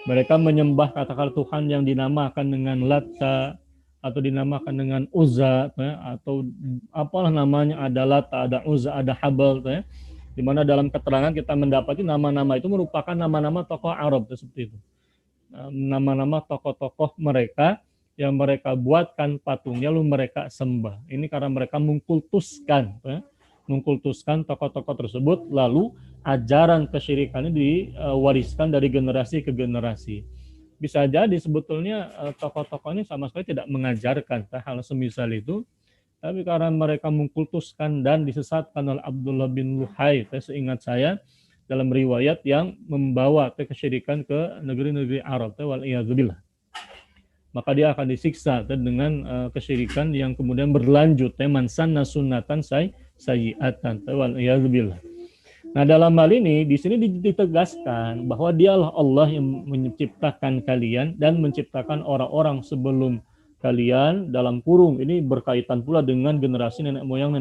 Mereka menyembah katakan Tuhan yang dinamakan dengan Latta, atau dinamakan dengan Uzza, atau apalah namanya, ada Latta, ada Uzza, ada Habal, di mana dalam keterangan kita mendapati nama-nama itu merupakan nama-nama tokoh Arab seperti itu. Nama-nama tokoh-tokoh mereka yang mereka buatkan patungnya lalu mereka sembah. Ini karena mereka mengkultuskan tokoh-tokoh tersebut, lalu ajaran kesyirikan ini diwariskan dari generasi ke generasi. Bisa jadi sebetulnya tokoh-tokoh ini sama sekali tidak mengajarkan hal semisal itu, tapi karena mereka mengkultuskan dan disesatkan oleh Abdullah bin Luhai, seingat saya, dalam riwayat yang membawa kesyirikan ke negeri-negeri Arab, wal'iyadzubillah. Maka dia akan disiksa dengan kesyirikan yang kemudian berlanjut, man sanna sunnatan sayyi'atan, wal'iyadzubillah. Nah, dalam hal ini di sini ditegaskan bahwa dialah Allah yang menciptakan kalian dan menciptakan orang-orang sebelum kalian, dalam kurung ini berkaitan pula dengan generasi nenek moyang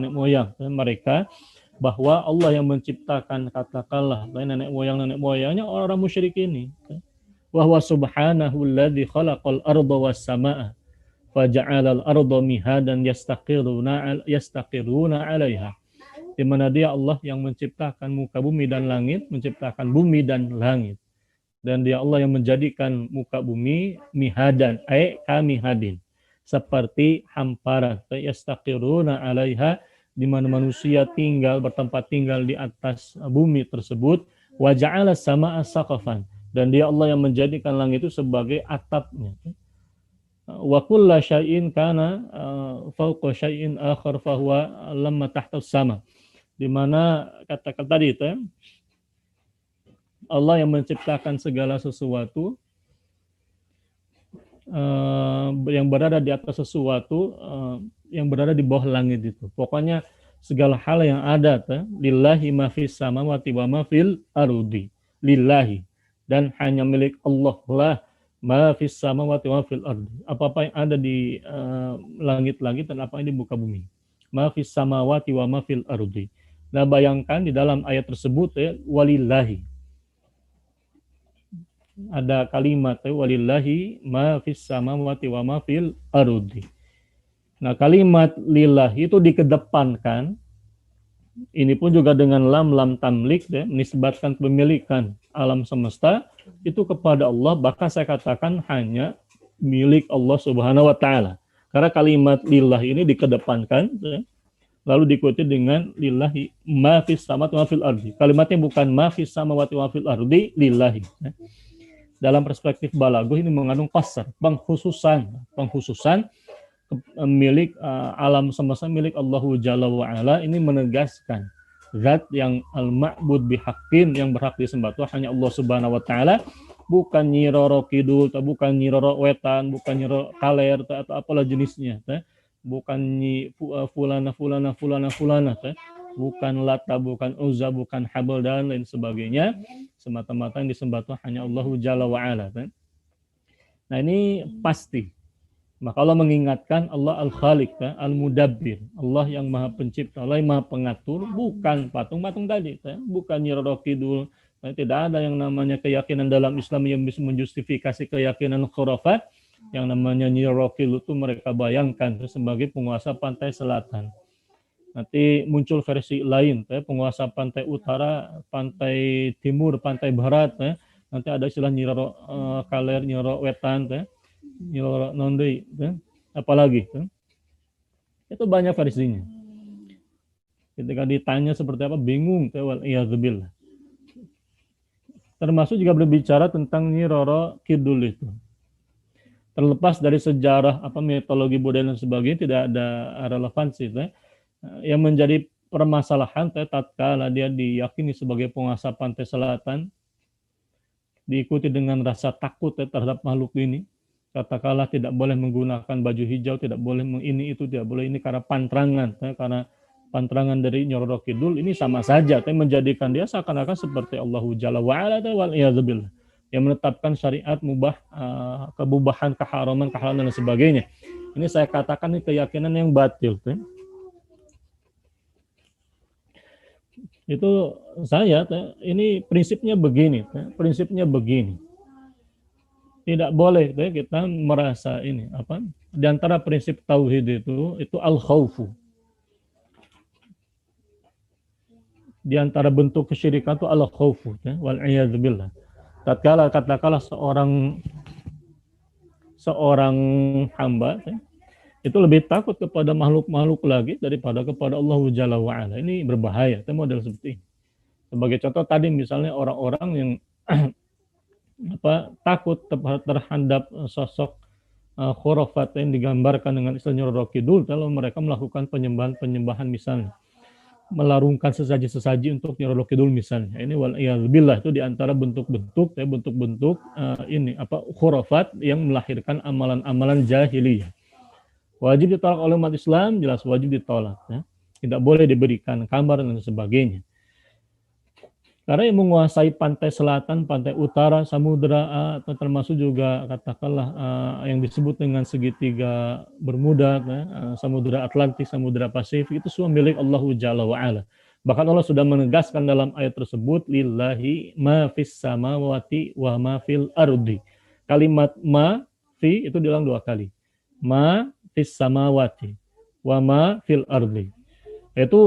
mereka, bahwa Allah yang menciptakan katakanlah nenek moyangnya orang musyrik ini. Wa huwa subhanahu alladzi khalaqal arda was samaa faja'alal arda mihadan yastaqiruna 'alaiha. Di mana dia Allah yang menciptakan muka bumi dan langit, menciptakan bumi dan langit. Dan dia Allah yang menjadikan muka bumi mihadan, kamihadin, seperti hamparan, yastaqiruna 'alaiha, di mana manusia bertempat tinggal di atas bumi tersebut, wa ja'ala samaa saqafan, dan dia Allah yang menjadikan langit itu sebagai atapnya. Wa kullu syai'in kana fawqa syai'in akhar fahuwa lamma tahta sama. Di mana kata-kata tadi itu Allah yang menciptakan segala sesuatu yang berada di atas sesuatu yang berada di bawah langit itu. Pokoknya segala hal yang ada, lillahi ma fis samawati wa ma fil ardi. Lillahi, dan hanya milik Allah lah ma fis samawati wa fil ardi. Apa-apa yang ada di langit-langit dan apa yang di muka bumi. Ma fis samawati wa ma fil ardi. Nah, bayangkan di dalam ayat tersebut walillahi. Ada kalimat walillahi ma fis samawati wa ma fil ardi. Nah, kalimat lillahi itu dikedepankan. Ini pun juga dengan lam tamlik, menisbatkan pemilikan alam semesta itu kepada Allah, bahkan saya katakan hanya milik Allah Subhanahu wa taala. Karena kalimat lillahi ini dikedepankan, lalu diikuti dengan lillahi ma fis samawati wa fil ardi. Kalimatnya bukan ma fis samawati wa fil ardi, lillahi. dalam perspektif balaghah ini mengandung qasr, pengkhususan milik alam semesta milik Allahu Jalla wa Ala. Ini menegaskan zat yang al-ma'bud bihaqqin, yang berhak disembah itu hanya Allah Subhanahu wa taala, bukan Nyi Roro Kidul, bukan Nyi Roro Wetan, bukan Nyi Roro Kaler atau apalah jenisnya, bukan Nyi fulana, bukan Lata, bukan Uzza, bukan Habal dan lain sebagainya. Semata-mata yang disembah itu hanya Allahu Jalla wa Ala. Nah, ini pasti. Maka Allah mengingatkan Allah Al-Khaliq, Al-Mudabbir, Allah yang Maha Pencipta, Allah yang Maha Pengatur, bukan patung-patung tadi, bukan Nyi Roro Kidul. Tidak ada yang namanya keyakinan dalam Islam yang bisa menjustifikasi keyakinan khurafat. Yang namanya Nyi Roro Kidul itu mereka bayangkan sebagai penguasa pantai selatan. Nanti muncul versi lain, penguasa pantai utara, pantai timur, pantai barat. Nanti ada istilah Nyi Roro Kaler, Nyi Roro Wetan, Nyi Roro Nondei, apalagi. Itu banyak versinya. Ketika ditanya seperti apa, bingung. Wal-iyadzubillah. Termasuk juga berbicara tentang Nyi Roro Kidul itu. Terlepas dari sejarah, mitologi budaya dan sebagainya, tidak ada relevansi. Yang menjadi permasalahan, tatkala dia diyakini sebagai penguasa pantai selatan, diikuti dengan rasa takut terhadap makhluk ini. Katakanlah tidak boleh menggunakan baju hijau, tidak boleh ini itu, tidak boleh ini karena pantrangan, karena pantrangan dari Nyi Roro Kidul ini sama saja, menjadikan dia seakan-akan seperti Allahu Jalla wa Ala wal-iyadzubillah, yang menetapkan syariat mubah, kebubahan, keharaman, kehalalan dan sebagainya. Ini saya katakan ini keyakinan yang batil. Itu saya, ini prinsipnya begini, Tidak boleh kita merasa ini di antara prinsip tauhid itu al-khaufu. Di antara bentuk kesyirikan itu al-khaufu, wal-iyadzubillah. Tatkala katakanlah seorang hamba itu lebih takut kepada makhluk-makhluk lagi daripada kepada Allah Jalla wa Ala. Ini berbahaya, model seperti ini. Sebagai contoh tadi misalnya orang-orang yang takut terhadap sosok khurafat yang digambarkan dengan istilah Nyi Roro Kidul, kalau mereka melakukan penyembahan misalnya, melarungkan sesaji-sesaji untuk Nyi Roro Kidul misalnya. Ini wal-iyadzubillah, itu diantara bentuk-bentuk khurafat yang melahirkan amalan-amalan jahiliyah. Wajib ditolak oleh umat Islam, jelas wajib ditolak. Tidak boleh diberikan kabar dan sebagainya. Karena yang menguasai pantai selatan, pantai utara, samudra, atau termasuk juga katakanlah yang disebut dengan segitiga Bermuda, samudra Atlantik, samudra Pasifik, itu semua milik Allahu Jalla wa Ala. Bahkan Allah sudah menegaskan dalam ayat tersebut, lillahi ma fis samawati wa ma fil ardi. Kalimat ma fi itu diulang 2 kali. Ma fis samawati wa ma fil ardi. Itu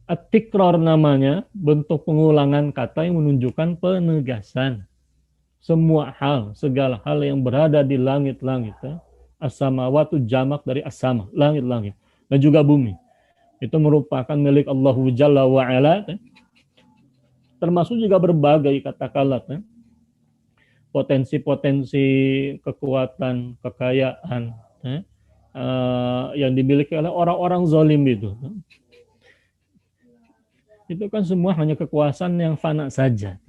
at-tikrar namanya, bentuk pengulangan kata yang menunjukkan penegasan. Semua hal, segala hal yang berada di langit-langit. As-samawatu jamak dari as-sama, langit-langit. Dan juga bumi. Itu merupakan milik Allahu Jalla wa Ala. Termasuk juga berbagai katakanlah potensi-potensi kekuatan, kekayaan yang dimiliki oleh orang-orang zalim itu. Itu kan semua hanya kekuasaan yang fana saja.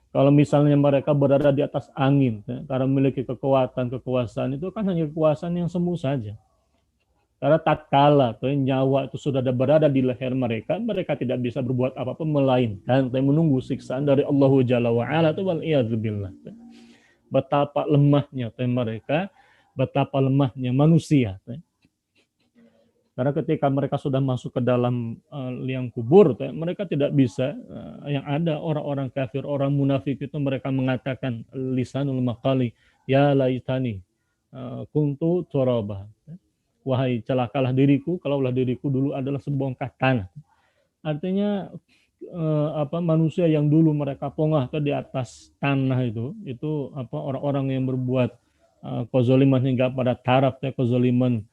Kalau misalnya mereka berada di atas angin, karena memiliki kekuasaan itu kan hanya kekuasaan yang semu saja. Karena tatkala nyawa itu sudah berada di leher mereka, mereka tidak bisa berbuat apa-apa melainkan menunggu siksaan dari Allahu Jalla wa Ala wal-iyadzubillah. Betapa lemahnya mereka, betapa lemahnya manusia. Karena ketika mereka sudah masuk ke dalam liang kubur, mereka tidak bisa. Yang ada orang-orang kafir, orang munafik itu mereka mengatakan lisanul maqali, ya laitani kuntu turaba. Wahai celakalah diriku, kalaulah diriku dulu adalah sebongkah tanah. Artinya manusia yang dulu mereka pongah di atas tanah itu orang-orang yang berbuat kezaliman hingga pada taraf kezaliman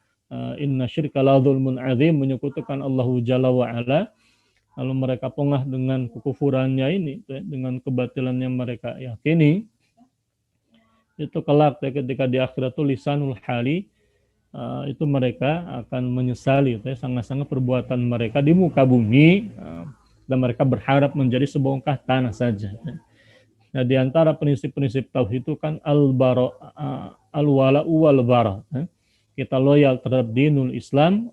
inna syirka la dzulmun azim, menyekutukan Allahu Jalla wa Ala. Lalu mereka pongah dengan kekufurannya ini, dengan kebatilan yang mereka yakini, itu kelak ketika di akhirat itu lisanul hali, itu mereka akan menyesali sangat-sangat perbuatan mereka di muka bumi, dan mereka berharap menjadi sebongkah tanah saja. Nah, di antara prinsip-prinsip tauhid itu kan al-wala wal bara. Kita loyal terhadap dinul Islam,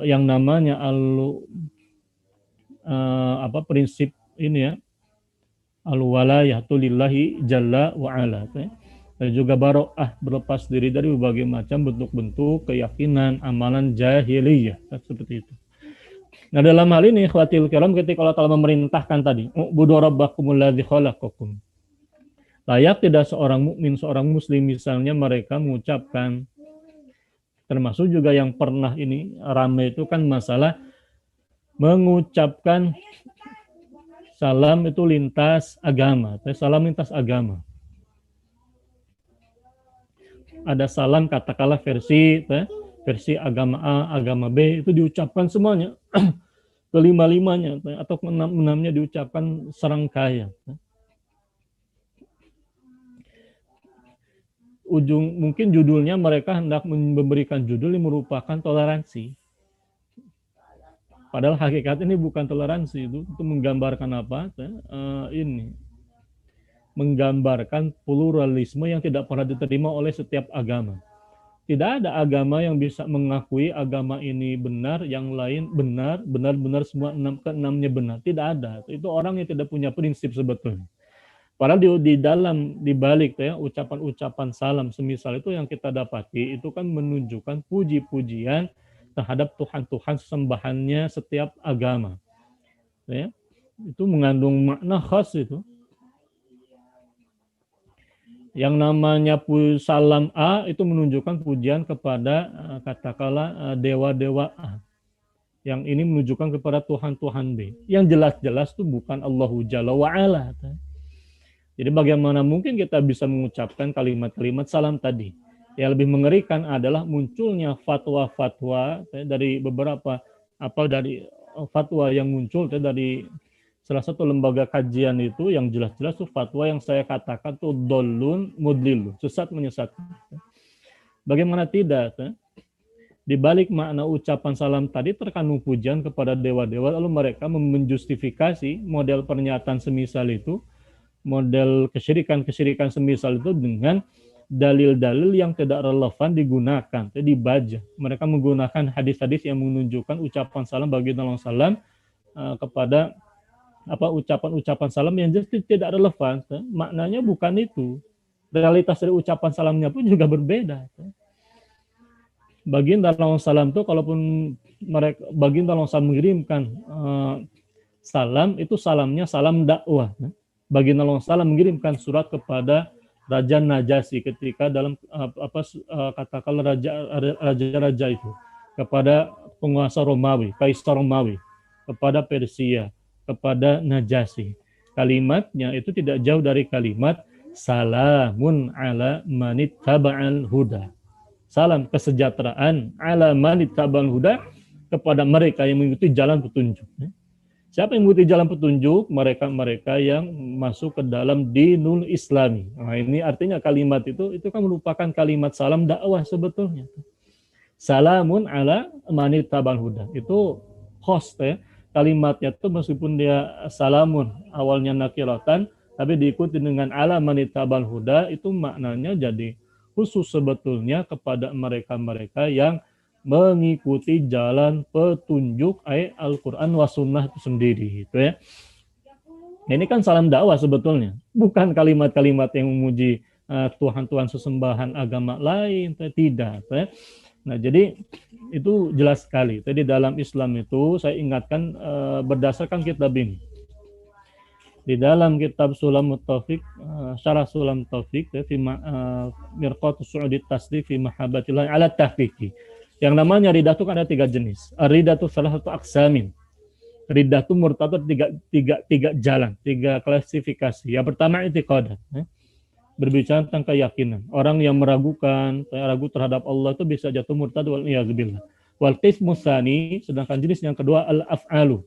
yang namanya prinsip ini ya, al-walayatu lillahi jalla wa ala. Dan juga baro'ah, berlepas diri dari berbagai macam bentuk-bentuk keyakinan, amalan jahiliyah, seperti itu. Nah, dalam hal ini ikhwatil kiram, ketika Allah telah memerintahkan tadi, u'budu rabbakumul ladzi khalaqakum. Layak tidak seorang mukmin, seorang muslim misalnya mereka mengucapkan, termasuk juga yang pernah ini ramai itu kan masalah mengucapkan salam itu lintas agama, salam lintas agama. Ada salam katakanlah versi agama A, agama B itu diucapkan semuanya, kelima-limanya atau keenam-enamnya diucapkan serangkaian. Mungkin judulnya mereka hendak memberikan judul yang merupakan toleransi. Padahal hakikat ini bukan toleransi, itu menggambarkan apa? Ini menggambarkan pluralisme yang tidak pernah diterima oleh setiap agama. Tidak ada agama yang bisa mengakui agama ini benar, yang lain benar semua keenamnya benar. Tidak ada. Itu orang yang tidak punya prinsip sebetulnya. Padahal di balik ucapan-ucapan salam semisal itu yang kita dapati itu kan menunjukkan puji-pujian terhadap Tuhan-Tuhan sembahannya setiap agama. Ya, itu mengandung makna khas itu. Yang namanya salam A itu menunjukkan pujian kepada katakanlah dewa-dewa A. Yang ini menunjukkan kepada Tuhan-Tuhan B. Yang jelas-jelas itu bukan Allahu Jalla wa'ala. Jadi bagaimana mungkin kita bisa mengucapkan kalimat-kalimat salam tadi? Yang lebih mengerikan adalah munculnya fatwa-fatwa dari beberapa dari fatwa yang muncul dari salah satu lembaga kajian itu yang jelas-jelas itu fatwa yang saya katakan tuh dolun mudlil, sesat menyesatkan. Bagaimana tidak? Di balik makna ucapan salam tadi terkandung pujian kepada dewa-dewa, lalu mereka menjustifikasi model pernyataan semisal itu, model kesyirikan semisal itu dengan dalil-dalil yang tidak relevan digunakan, dibaca. Mereka menggunakan hadis-hadis yang menunjukkan ucapan salam bagi Nabi Sallam kepada ucapan salam yang tidak relevan, maknanya bukan itu. Realitas dari ucapan salamnya pun juga berbeda. Baginda salam itu kalaupun baginda salam mengirimkan salam itu salamnya salam dakwah. Baginda salam mengirimkan surat kepada Raja Najasyi ketika dalam katakanlah raja-raja itu kepada penguasa Romawi, Kaisar Romawi, kepada Persia, kepada Najasyi. Kalimatnya itu tidak jauh dari kalimat salamun ala manittaba'al huda. Salam kesejahteraan ala manittaba'al huda kepada mereka yang mengikuti jalan petunjuk. Siapa yang mengikuti jalan petunjuk? Mereka yang masuk ke dalam dinul Islami. Nah, ini artinya kalimat itu kan merupakan kalimat salam dakwah sebetulnya. Salamun ala manittaba'al huda. Itu host kalimatnya itu meskipun dia salamun awalnya nakiratan tapi diikuti dengan ala manittaba'al huda itu maknanya jadi khusus sebetulnya kepada mereka-mereka yang mengikuti jalan petunjuk Al-Quran wa sunnah itu sendiri gitu ya. Ini kan salam dakwah sebetulnya, bukan kalimat-kalimat yang memuji Tuhan-Tuhan sesembahan agama lain, tidak ya. Nah, jadi itu jelas sekali. Jadi dalam Islam itu saya ingatkan berdasarkan kitab ini. Di dalam kitab Sulamut Taufiq, Syarah Sulam Taufiq, fi Mirqatus Su'udi Tasdiq fi Mahabbatillah ala Tahqiqi. Yang namanya ridah itu kan ada 3 jenis. Ridah itu salah satu aksamin. Ridah itu murtad tiga jalan, 3 klasifikasi. Yang pertama i'tiqadah. Berbicara tentang keyakinan. Orang yang meragukan, ragu terhadap Allah itu bisa jatuh murtad wal iyadzubillah. Wal qismu tsani, sedangkan jenis yang kedua al-af'alu.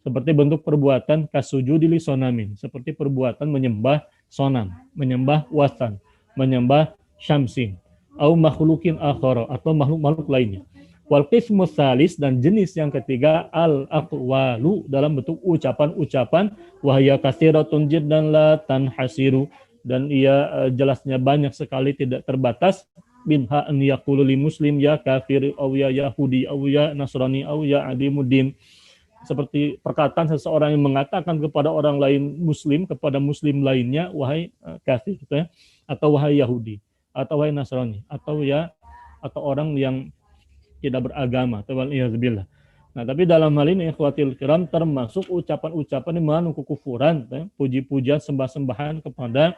Seperti bentuk perbuatan kasujudi li sonamin, seperti perbuatan menyembah sonam, menyembah wasan, menyembah syamsin, au makhlukin akhara, atau makhluk-makhluk lainnya. Wal qismus salis, dan jenis yang ketiga al aqwalu, dalam bentuk ucapan-ucapan, wahya katsiratun jiddan la tanhasiru, dan ia jelasnya banyak sekali, tidak terbatas. Minha an yaqulu li muslim ya kafir, au ya yahudi, au ya nasrani, au ya adimuddin. Seperti perkataan seseorang yang mengatakan kepada orang lain muslim, kepada muslim lainnya, wahai kafir, gitu ya, atau wahai Yahudi, atau wahai Nasrani, atau orang yang tidak beragama, atau waliyadzubillah. Nah, tapi dalam hal ini ikhwatil kiram, termasuk ucapan-ucapan yang mengandung kekufuran, ya, puji-pujian, sembah-sembahan kepada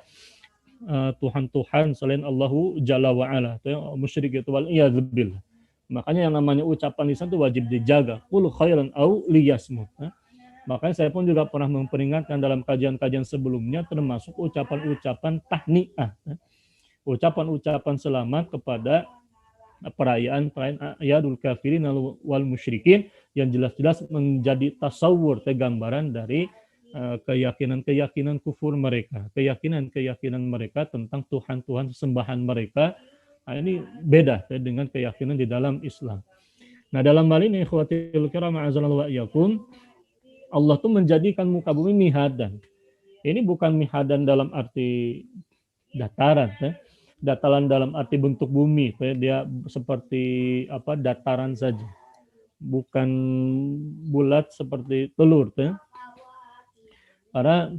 Tuhan-Tuhan selain Allahu Jalla wa'ala, ya, musyrik itu, waliyadzubillah. Makanya yang namanya ucapan lisan itu wajib dijaga. Qul khairan au liyasmut. Makanya saya pun juga pernah memperingatkan dalam kajian-kajian sebelumnya, termasuk ucapan-ucapan tahniah, ucapan-ucapan selamat kepada perayaan A'yadul Kafirin wal Musyrikin, yang jelas-jelas menjadi tasawur, gambaran dari keyakinan-keyakinan kufur mereka, keyakinan-keyakinan mereka tentang Tuhan-Tuhan sembahan mereka. Nah, ini beda dengan keyakinan di dalam Islam. Nah, dalam hal ini ikhwatil kiram a'azallahu wa iyyakum, Allah tuh menjadikan muka bumi mihadan. Ini bukan mihadan dalam arti dataran, ya. Dataran dalam arti bentuk bumi, ya. Dia seperti dataran saja. Bukan bulat seperti telur, ya. Karena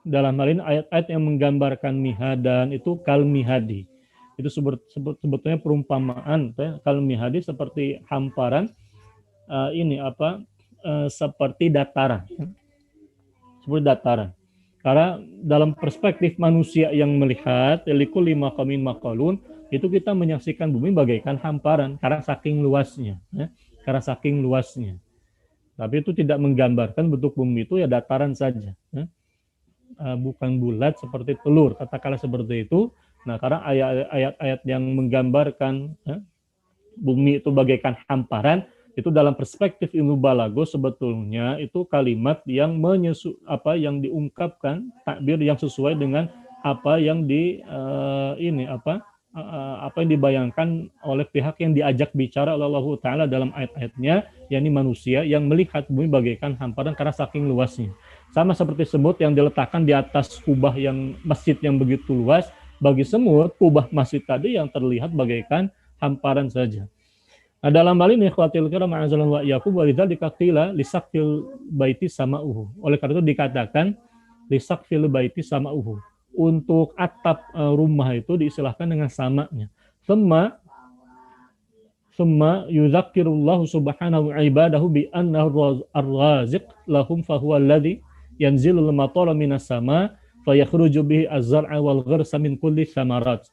dalam hal ini ayat-ayat yang menggambarkan mihadan itu kal mihadi. Itu sebetulnya perumpamaan, ya. Kal mihadi seperti hamparan, seperti dataran, ya. Seperti dataran. Karena dalam perspektif manusia yang melihat likulli maqamin maqalun, itu kita menyaksikan bumi bagaikan hamparan karena saking luasnya, ya. Karena saking luasnya. Tapi itu tidak menggambarkan bentuk bumi itu ya dataran saja, ya. Bukan bulat seperti telur, katakanlah seperti itu. Nah, karena ayat-ayat yang menggambarkan, ya, bumi itu bagaikan hamparan, itu dalam perspektif ilmu balago sebetulnya itu kalimat yang yang diungkapkan, takbir yang sesuai dengan apa yang yang dibayangkan oleh pihak yang diajak bicara oleh Allah Ta'ala dalam ayat-ayatnya, yakni manusia yang melihat bumi bagaikan hamparan karena saking luasnya. Sama seperti semut yang diletakkan di atas kubah yang masjid yang begitu luas, bagi semut kubah masjid tadi yang terlihat bagaikan hamparan saja. Nah, dalam hal ini ikhwatil kiram a'azallahu wa iyyakum, walidzalika qila lisaqfil baiti sama'uhu. Oleh karena itu dikatakan lisaqfil baiti sama'uhu. Untuk atap rumah itu diistilahkan dengan samanya. Summa yudzakirullahu subhanahu ibadahu bi annahu ar-raziq lahum fa huwa alladhi yanzilul matara minas sama fayakhruju bihi az-zar'a wal gharsa min kulli thamarat.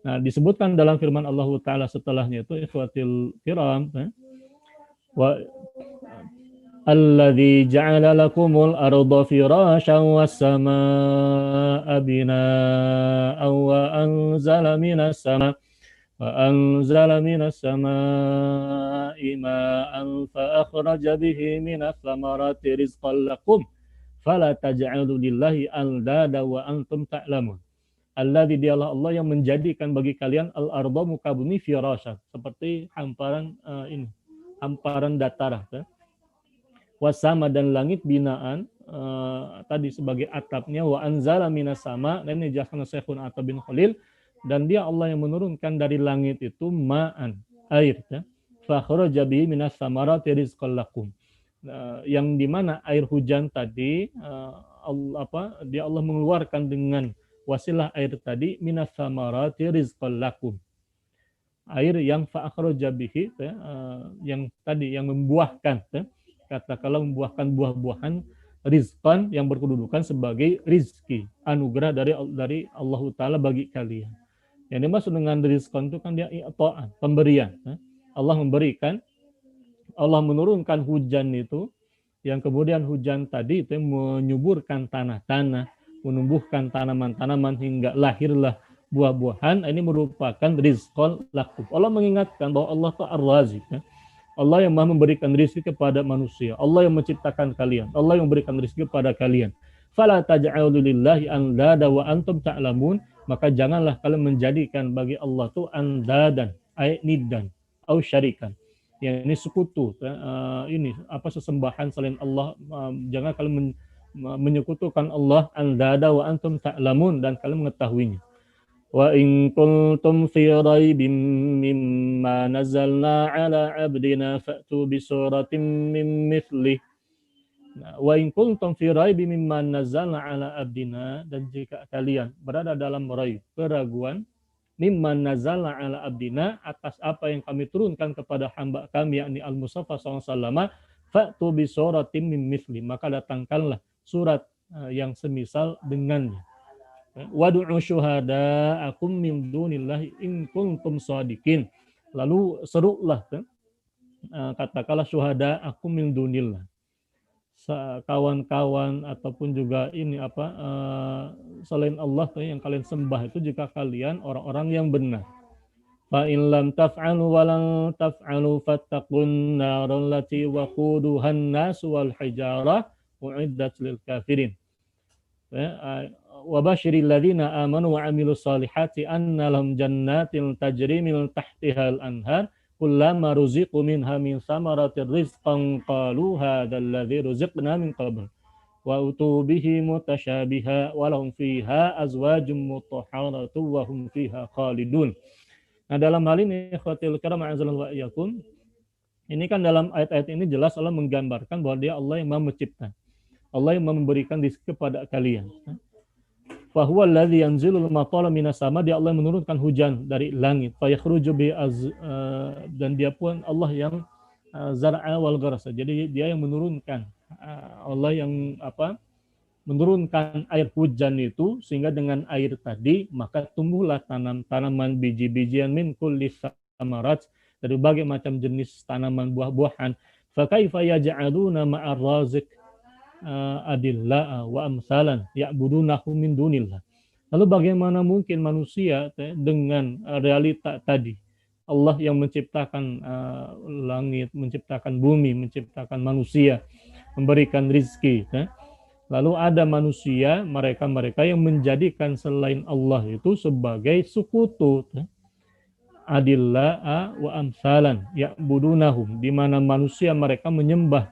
Nah, disebutkan dalam firman Allah Ta'ala setelahnya itu ikhwatil kiram, wa alladzi ja'ala lakumul arda firasyan was samaa'a binaa'an wa anzala minas samaa'i ma'an fa akhraja bihi minas thamarati rizqan lakum fala taj'alu lillahi andada wa antum ta'lamun. Alladzi dialah Allah yang menjadikan bagi kalian al-arda muka bumi firasyan, seperti hamparan hamparan dataran, ya. Wasama, dan langit binaan, tadi sebagai atapnya. Wa anzala minas sama, dan ini dijelaskan Syekhun Atta bin Khalil, dan dia Allah yang menurunkan dari langit itu ma'an, air, ya. Fa kharaja bihi minas samarati rizqan lakum. Yang dimana air hujan tadi, dia Allah mengeluarkan dengan wasilah air tadi minas samarati rizqan lakum, air yang fa akhraja bihi, ya, yang tadi yang membuahkan, ya, katakanlah membuahkan buah-buahan, rizqan yang berkedudukan sebagai rizki, anugerah dari Allah Ta'ala bagi kalian. Yang dimaksud dengan rizqan itu kan dia i'ta'an, pemberian, ya. Allah memberikan, Allah menurunkan hujan itu, yang kemudian hujan tadi itu menyuburkan tanah-tanah, menumbuhkan tanaman-tanaman hingga lahirlah buah-buahan. Ini merupakan rizqan lakum. Allah mengingatkan bahwa Allah itu ar-raziq, ya. Allah yang Maha memberikan rezeki kepada manusia. Allah yang menciptakan kalian. Allah yang memberikan rezeki kepada kalian. Fala taj'alu lillahi andada wa antum ta'lamun, maka janganlah kalian menjadikan bagi Allah itu andadan, ay niddan, au syarikan. Ya, ini sekutu, ini apa sesembahan selain Allah. Jangan kalian menyekutukan Allah andada wa antum ta'lamun, dan kalian mengetahuinya. Wa in kuntum fi raibin mimma nazzalna ala abdina fa'tu bi suratin min mithlih. Wa in kuntum fi raibin mimma nazzalna ala abdina, dan jika kalian berada dalam raib, keraguan, mimma nazzalna ala abdina, atas apa yang kami turunkan kepada hamba kami yakni Al-Mustafa SAW, fa'tu bi suratin min mithli, maka datangkanlah surat yang semisal dengannya. Wad'u syuhada'akum min dunillahi in kuntum shadiqin. Lalu serulah, katakanlah syuhada'akum min dunillah, kawan-kawan ataupun juga ini selain Allah yang kalian sembah itu, jika kalian orang-orang yang benar. Fa in lam taf'alu wa lan taf'alu fattaqun naral lati waquduhan nas wal hijarah uiddat lil kafirin. Wa basyiril ladzina amanu wa amilus solihati anna lahum jannatin tajri min tahtihal anhar kullama ruziqu minha min samaratir rizqan qalu hadzal ladzi ruziqna min qabl wa utu bihi mutasyabiha wa lahum fiha azwajum mutahharatu wa hum fiha khalidun. Nah, dalam hal ini ikhwatil kiram a'azallahu wa iyyakum, ini kan dalam ayat-ayat ini jelas Allah menggambarkan bahwa dia Allah yang Maha mencipta, Allah yang memberikan rezeki kepada kalian. Fa huwa alladzi yanzilul matara minas sama, dia Allah yang menurunkan hujan dari langit. Fa yakhruju bi dan dia pun Allah yang zar'a wal gharasa. Jadi dia yang menurunkan, Allah yang menurunkan air hujan itu, sehingga dengan air tadi maka tumbuhlah tanaman biji-bijian min kulli samarat, dari berbagai macam jenis tanaman buah-buahan. Fa kaifa yaj'aluna ma'ar raziq adillah wa amsalan ya'budunahu min dunillah. Lalu bagaimana mungkin manusia dengan realita tadi, Allah yang menciptakan langit, menciptakan bumi, menciptakan manusia, memberikan rizki, lalu ada manusia, mereka yang menjadikan selain Allah itu sebagai sekutu. Adillah wa amsalan ya'budunahum, di mana manusia mereka menyembah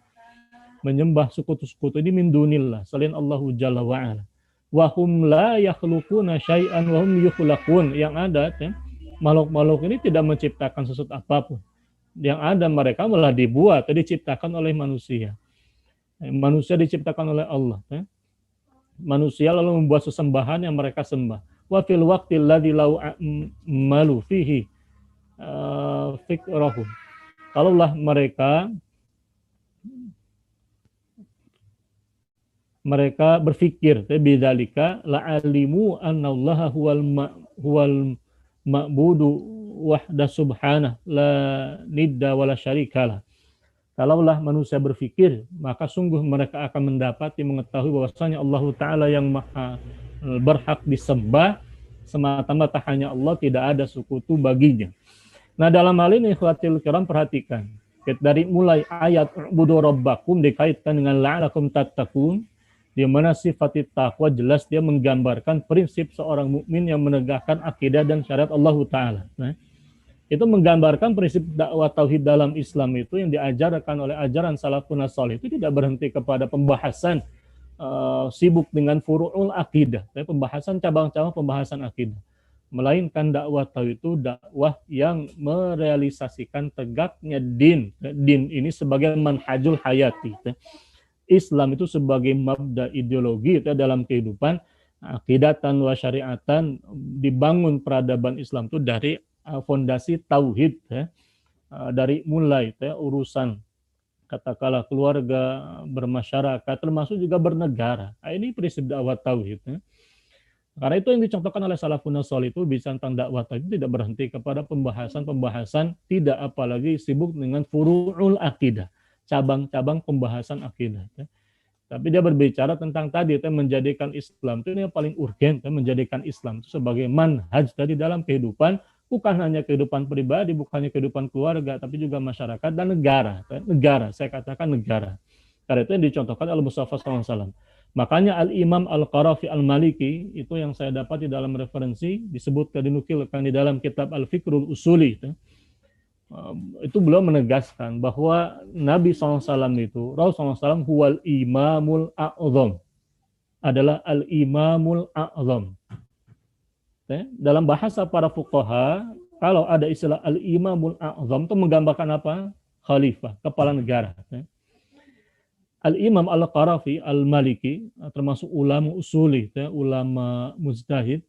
sekutu-sekutu ini min dunillah, selain Allah Jalla wa'ala. Wa hum la yakhluquna syai'an wa hum yukhlaqun, yang ada makhluk-makhluk ini tidak menciptakan sesuatu apapun. Yang ada mereka malah dibuat, diciptakan oleh manusia. Manusia diciptakan oleh Allah. Manusia lalu membuat sesembahan yang mereka sembah. Wa fil waqtil ladzi law malu fihi fikrahum. Kalaulah mereka berpikir bidzalika la'alimu annallaha huwal ma'budu wahda subhanah la nidda wala syarikalah. Kalaulah manusia berpikir, maka sungguh mereka akan mengetahui bahwasanya Allah Ta'ala yang maha berhak disembah, semata-mata hanya Allah, tidak ada sekutu baginya. Nah, dalam hal ini ikhwatil kiram, perhatikan dari mulai ayat ubudu rabbakum dikaitkan dengan la'alakum tattaqun, di mana sifat taqwa jelas dia menggambarkan prinsip seorang mukmin yang menegakkan akidah dan syariat Allah Ta'ala. Itu menggambarkan prinsip dakwah tauhid dalam Islam itu yang diajarkan oleh ajaran salafun salih, itu tidak berhenti kepada pembahasan sibuk dengan furu'ul akidah, pembahasan cabang-cabang pembahasan akidah. Melainkan dakwah tauhid itu dakwah yang merealisasikan tegaknya din ini sebagai manhajul hayati. Islam itu sebagai mabda ideologi dalam kehidupan, akidatan wa syariatan, dibangun peradaban Islam itu dari fondasi tauhid, dari mulai urusan katakanlah keluarga, bermasyarakat, termasuk juga bernegara. Ini prinsip dakwah tauhid. Karena itu yang dicontohkan oleh salafun salih itu bisa tentang dakwah tauhid tidak berhenti kepada pembahasan, tidak apalagi sibuk dengan furu'ul akidah, cabang-cabang pembahasan akidah. Tapi dia berbicara tentang tadi menjadikan Islam itu yang paling urgen, menjadikan Islam itu sebagai manhaj tadi dalam kehidupan, bukan hanya kehidupan pribadi, bukan hanya kehidupan keluarga, tapi juga masyarakat dan negara. Negara, saya katakan negara. Karena itu yang dicontohkan oleh Mustafa SAW. Makanya Al-Imam Al-Qarafi Al-Maliki itu yang saya dapat di dalam referensi disebutkan dinukilkan di dalam kitab Al-Fikrul Usuli itu beliau menegaskan bahwa Nabi SAW itu Rasulullah SAW huwal imamul a'zam, adalah al-imamul a'zam. Dalam bahasa para fuqaha, kalau ada istilah al-imamul a'zam itu menggambarkan apa? Khalifah, kepala negara. Al-Imam Al-Qarafi Al-Maliki termasuk ulama usuli, ulama mujtahid,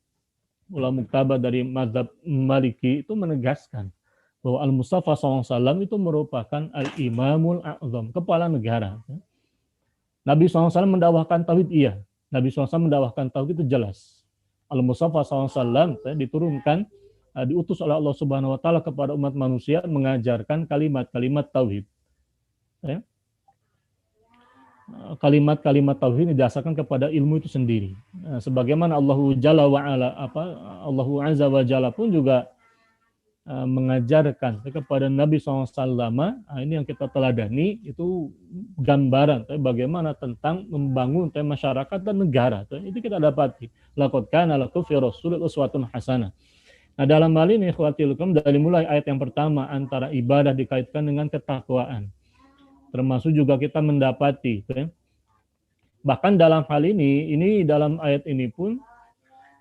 ulama muktabar dari mazhab Maliki itu menegaskan bahwa Al-Mustafa SAW itu merupakan Al-Imamul A'zam, kepala negara. Nabi SAW mendakwahkan tauhid, iya. Nabi SAW mendakwahkan tauhid itu jelas. Al-Mustafa SAW diturunkan, diutus oleh Allah Subhanahu Wa Taala kepada umat manusia mengajarkan kalimat-kalimat tauhid. Kalimat-kalimat tauhid didasarkan kepada ilmu itu sendiri. Sebagaimana Allahu Jalla wa Ala, Allahu Azza wa Jalla pun juga mengajarkan kepada Nabi SAW, ini yang kita teladani, itu gambaran bagaimana tentang membangun masyarakat dan negara. Itu kita dapati. Laqad kana lakum fi Rasulillah uswatun hasanah. Nah, dalam hal ini ikhwatil kiram, dari mulai ayat yang pertama antara ibadah dikaitkan dengan ketakwaan. Termasuk juga kita mendapati bahkan dalam hal ini dalam ayat ini pun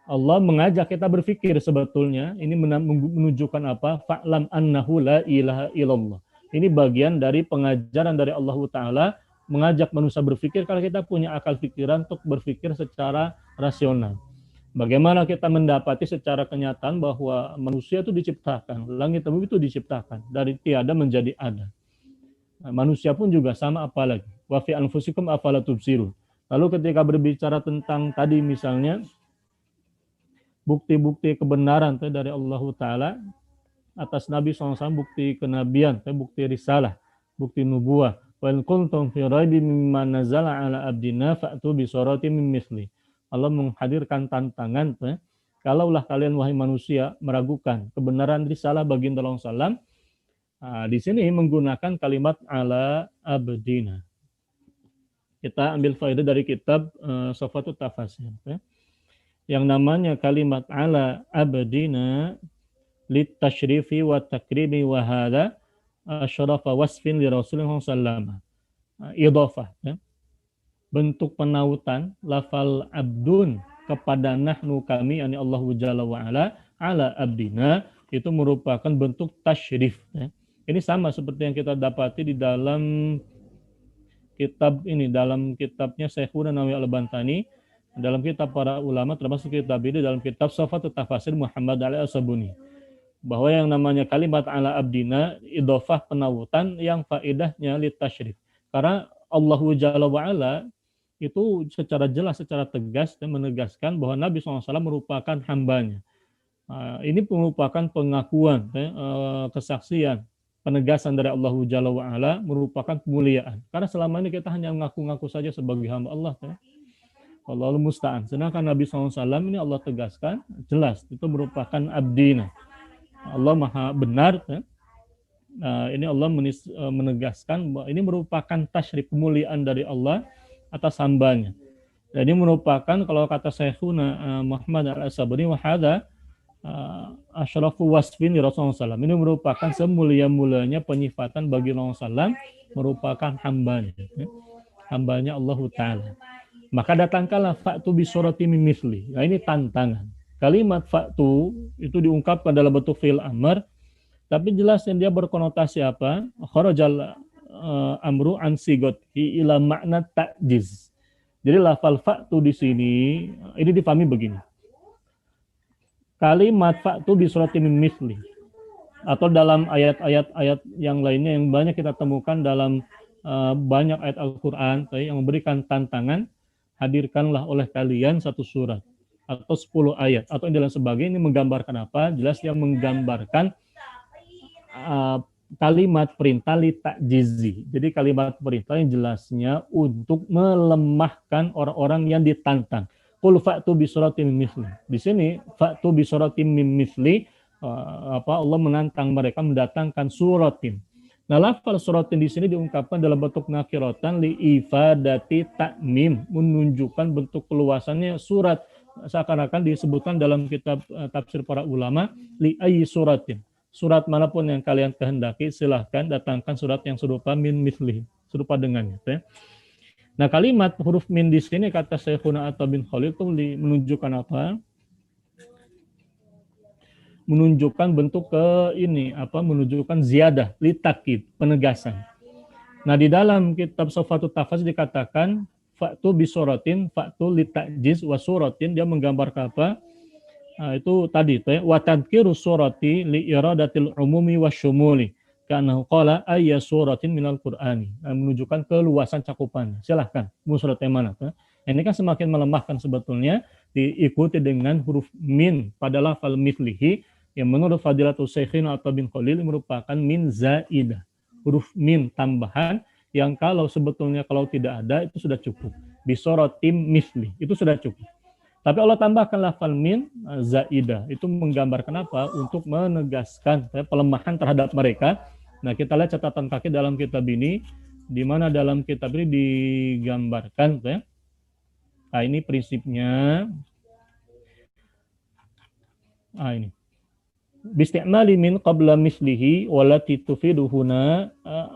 Allah mengajak kita berpikir sebetulnya. Ini menunjukkan apa? Fa'lam annahu la ilaha illallah. Ini bagian dari pengajaran dari Allah Ta'ala mengajak manusia berpikir kalau kita punya akal pikiran untuk berpikir secara rasional. Bagaimana kita mendapati secara kenyataan bahwa manusia itu diciptakan, langit dan bumi itu diciptakan dari tiada menjadi ada. Nah, manusia pun juga sama, apalagi wa fi anfusikum afala tubsirun. Lalu ketika berbicara tentang tadi misalnya bukti-bukti kebenaran dari Allah Ta'ala atas Nabi SAW, bukti kenabian, bukti risalah, bukti nubuah. Wa in kuntum fi raibin mimma nazala ala abdina fa'tu bi suratin min mithli. Allah menghadirkan tantangan, kalaulah kalian wahai manusia meragukan kebenaran risalah baginda Allah SAW, di sini menggunakan kalimat ala abdina. Kita ambil faedah dari kitab Safatut Tafasir. Yang namanya kalimat ala abdina litashrifi wa takrimi wa hadha asyrafa wasfin li Rasulullah sallallahu idhafah, bentuk penautan lafal abdun kepada nahnu kami, yani Allahu Jalla wa ala abdina, itu merupakan bentuk tasyrif. Ini sama seperti yang kita dapati di dalam kitab ini, dalam kitabnya Syekhuna Nawawi Al-Bantani, dalam kitab para ulama, termasuk kitab ini dalam kitab Safatut Tafasir Muhammad Ali As-Sabuni, bahwa yang namanya kalimat ala abdina idhofah penautan yang faedahnya litasyrif, karena Allahu Jalla wa Ala itu secara jelas, secara tegas dan menegaskan bahwa Nabi SAW merupakan hambanya. Ini merupakan pengakuan, kesaksian, penegasan dari Allahu Jalla wa Ala, merupakan kemuliaan, karena selama ini kita hanya mengaku-ngaku saja sebagai hamba Allah, Allahul musta'an. Sedangkan Nabi SAW ini Allah tegaskan jelas itu merupakan abdina. Allah maha benar. Ini Allah menegaskan bahwa ini merupakan tasyrif, kemuliaan dari Allah atas hambanya. Jadi merupakan, kalau kata Syekhuna Muhammad Al-Sabuni, wahada asyrafu wasfin di Rasulullah SAW. Ini merupakan semulia-mulianya penyifatan bagi Rasulullah SAW, merupakan hambanya. Hambanya Allah Ta'ala. Maka datangkanlah fa'tu bi surati min mithli. Nah, ini tantangan. Kalimat fa'tu itu diungkapkan dalam bentuk fi'il amr, tapi jelasnya dia berkonotasi apa? Kharajal amru an sigoti ila makna ta'jiz. Jadi lafal fa'tu di sini ini difahami begini. Kalimat fa'tu bi surati min mithli, atau dalam ayat-ayat yang lainnya yang banyak kita temukan dalam banyak ayat Al-Qur'an yang memberikan tantangan, hadirkanlah oleh kalian satu surat atau 10 ayat atau dan sebagainya. Ini menggambarkan apa? Jelas dia menggambarkan kalimat perintah li ta'jizi. Jadi kalimat perintah yang jelasnya untuk melemahkan orang-orang yang ditantang. Qul fa'tu bi suratin min mithli. Di sini fa'tu bi suratin min mithli, Allah menantang mereka mendatangkan suratin. Nah, lafal suratin di sini diungkapkan dalam bentuk nakiratan li ifadati ta'mim, menunjukkan bentuk keluasannya surat. Seakan-akan disebutkan dalam kitab tafsir para ulama, li ayyi suratin. Surat manapun yang kalian kehendaki, silahkan datangkan surat yang serupa min mislihi, serupa dengannya. Ya. Nah, kalimat huruf min di sini kata Syekhuna Atta bin Khalil itu menunjukkan apa? Menunjukkan bentuk menunjukkan ziyadah, litakid, penegasan. Nah, di dalam kitab Sofatut Tafsir dikatakan fa'tu bisuratin, fa'tu litakjiz wa suratin, dia menggambarkan apa? Itu tadi wa tadhkiru surati li iradatil umumi wasyumuli karena qala ayya suratin minal qur'ani, menunjukkan keluasan cakupan. Silahkan mau surat yang mana. Ini kan semakin melemahkan sebetulnya, diikuti dengan huruf min pada lafal mithlihi yang menurut Fadilatul Syekhin Atta bin Khalil merupakan min zaidah, huruf min tambahan yang kalau sebetulnya kalau tidak ada itu sudah cukup. Bisuratim mithli itu sudah cukup. Tapi Allah tambahkan lafal min zaidah, itu menggambarkan apa? Untuk menegaskan pelemahan terhadap mereka. Nah, kita lihat catatan kaki dalam kitab ini, di mana dalam kitab ini digambarkan. Nah, ini prinsipnya. Ini. Bisti'mali min qabla mislihi walati tufidu huna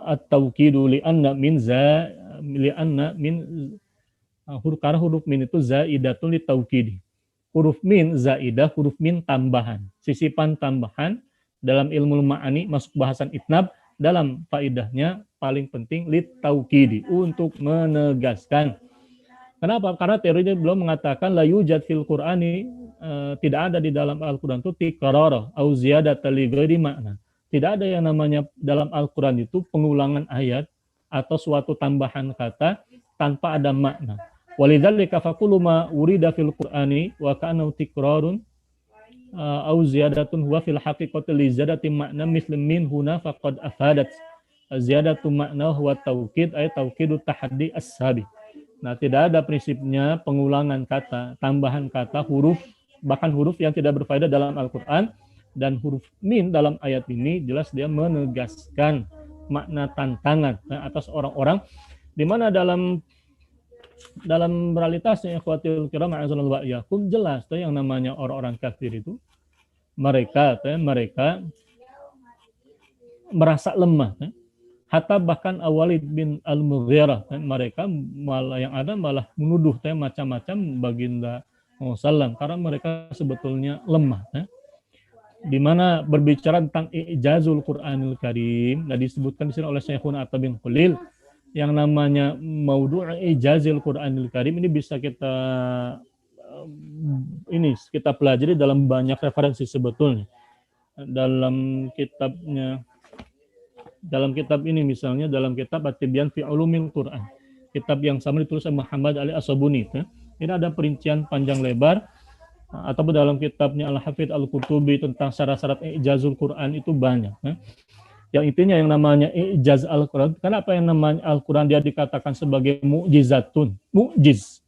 at-tawkidu li'anna min huruf min itu zaidatun li taukidi. Huruf min zaidah, huruf min tambahan, sisipan tambahan dalam ilmu ma'ani masuk bahasan itnab, dalam faidahnya paling penting li taukidi, untuk menegaskan. Kenapa? Karena teorinya belum mengatakan la yujad fil Qur'ani, tidak ada di dalam Al-Qur'an itu tikrara au ziyadata li ghairi makna. Tidak ada yang namanya dalam Al-Qur'an itu pengulangan ayat atau suatu tambahan kata tanpa ada makna. Walidzalika faqulu ma urida fil Qur'ani wa ka'annahu tikrarun au ziyadatun huwa fil haqiqati li ziyadati makna misl min huna faqad afadat ziyadatu makna huwa taukid ay taukidu tahaddi as-sabi. Nah, tidak ada prinsipnya pengulangan kata, tambahan kata, huruf, bahkan huruf yang tidak berfaedah dalam Al-Quran. Dan huruf min dalam ayat ini jelas dia menegaskan makna tantangan atas orang-orang, di mana dalam realitasnya ikhwatul kiram a'azallahu wa iyyakum, jelas yang namanya orang-orang kafir itu mereka merasa lemah. Hatta bahkan Walid bin Al-Mughirah, mereka malah menuduh macam-macam baginda Muhammad, karena mereka sebetulnya lemah. Di mana berbicara tentang ijazul Qur'anil Karim, disebutkan di sini oleh Syekhuna Atta bin Khalil, yang namanya maudhu' ijazil Qur'anil Karim ini bisa kita pelajari dalam banyak referensi sebetulnya. Dalam kitab ini misalnya, dalam kitab At-Tibyan fi Ulumil Quran, kitab yang sama ditulis oleh Muhammad Ali As-Sabuni, ini ada perincian panjang lebar, ataupun dalam kitabnya Al-Hafidh Al-Qurtubi tentang syarat-syarat ijazul Quran itu banyak. Yang intinya yang namanya ijaz Al-Quran, kenapa yang namanya Al-Quran dia dikatakan sebagai mu'jizatun, mu'jiz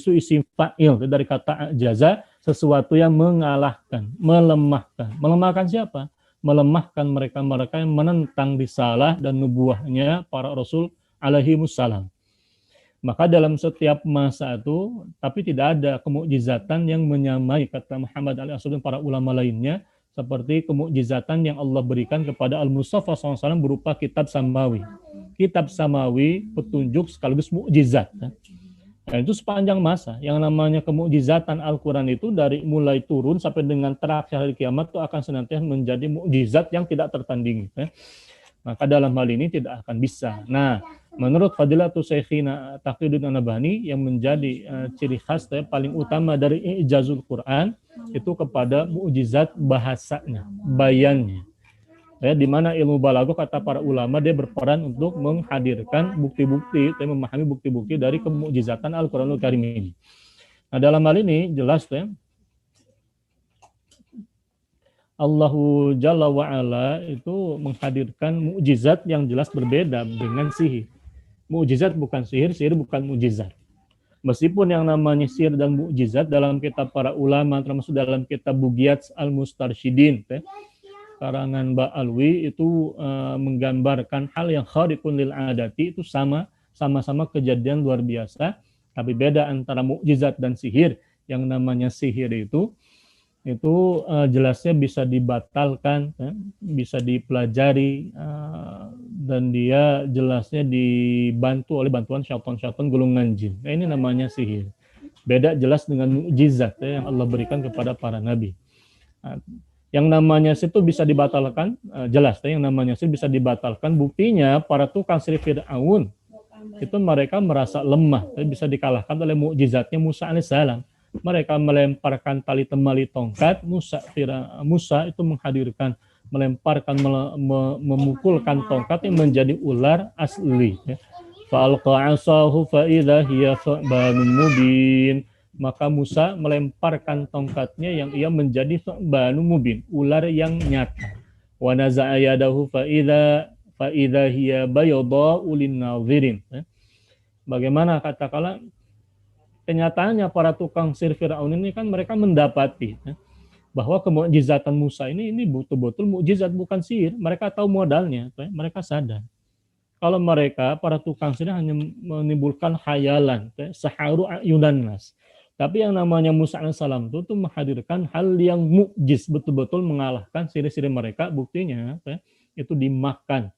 itu isim fa'il dari kata ajaza, sesuatu yang mengalahkan, melemahkan siapa? Melemahkan mereka yang menentang risalah dan nubuahnya para rasul alaihi wassalam. Maka dalam setiap masa itu, tapi tidak ada kemukjizatan yang menyamai, kata Muhammad Ali As-Sabuni para ulama lainnya, seperti kemukjizatan yang Allah berikan kepada Al-Mustafa SAW berupa kitab samawi. Kitab samawi petunjuk sekaligus mukjizat. Dan itu sepanjang masa, yang namanya kemukjizatan Al-Quran itu dari mulai turun sampai dengan terakhir hari kiamat itu akan senantiasa menjadi mukjizat yang tidak tertandingi. Maka dalam hal ini tidak akan bisa. Nah, menurut Fadilatul Syekhina Taqiyuddin An-Nabhani, yang menjadi ciri khas paling utama dari ijazul Quran itu kepada mukjizat bahasanya, bayannya. Di mana ilmu balaghah kata para ulama dia berperan untuk menghadirkan bukti-bukti, memahami bukti-bukti dari kemukjizatan Al-Quranul Karim ini. Nah, dalam hal ini jelas Allahu Jalla wa'ala itu menghadirkan mukjizat yang jelas berbeda dengan sihir. Mukjizat bukan sihir, sihir bukan mukjizat. Meskipun yang namanya sihir dan mukjizat dalam kitab para ulama, termasuk dalam kitab Bughiyat Al-Mustarsyidin, karangan Ba'alwi itu menggambarkan hal yang khariqun lil adati, itu sama-sama kejadian luar biasa, tapi beda antara mukjizat dan sihir. Yang namanya sihir itu jelasnya bisa dibatalkan, bisa dipelajari, dan dia jelasnya dibantu oleh bantuan syaitan-syaitan golongan jin. Nah, ini namanya sihir. Beda jelas dengan mukjizat yang Allah berikan kepada para nabi. Yang namanya sihir itu bisa dibatalkan, jelas yang namanya sihir bisa dibatalkan. Buktinya para tukang sihir Fir'aun itu mereka merasa lemah, bisa dikalahkan oleh mukjizatnya Musa alaihissalam. Mereka melemparkan tali temali tongkat, Musa itu menghadirkan, melemparkan, memukulkan tongkat yang menjadi ular asli. Fa'alqa 'asahu fa idza hiya thu'banun mubin. Maka Musa melemparkan tongkatnya yang ia menjadi thu'banun mubin, ular yang nyata. Wa naza'a yadahu fa idza hiya baydha'u lin-nadhirin. Bagaimana katakanlah kenyataannya para tukang sihir Firaun ini kan mereka mendapati bahwa kemukjizatan Musa ini betul-betul mukjizat, bukan sihir. Mereka tahu modalnya, mereka sadar. Kalau mereka para tukang sihir hanya menimbulkan khayalan, saharu ayunan nas. Tapi yang namanya Musa alaihissalam itu menghadirkan hal yang mukjiz, betul-betul mengalahkan sihir-sihir mereka. Buktinya itu dimakan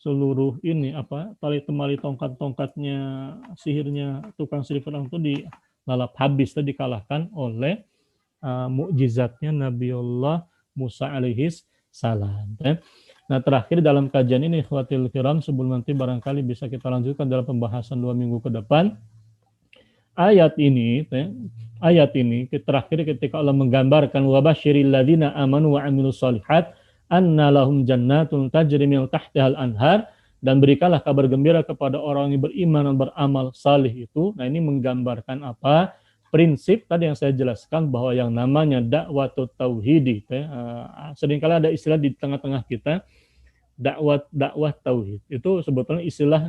seluruh tali temali tongkat-tongkatnya, sihirnya tukang sihir Firaun itu dilalap habis, dikalahkan oleh mukjizatnya Nabiullah Musa alaihis salam. Nah, terakhir dalam kajian ini ikhwatil kiram, sebelum nanti barangkali bisa kita lanjutkan dalam pembahasan 2 minggu ke depan, ayat ini terakhir ketika Allah menggambarkan wa basyiril ladzina amanu wa amilus shalihat anna lahum jannatun tajri min tahtihal anhar, dan berikanlah kabar gembira kepada orang yang beriman dan beramal salih itu. Nah, ini menggambarkan apa? Prinsip tadi yang saya jelaskan bahwa yang namanya dakwah tauhid, seringkali ada istilah di tengah-tengah kita, dakwah tauhid. Itu sebetulnya istilah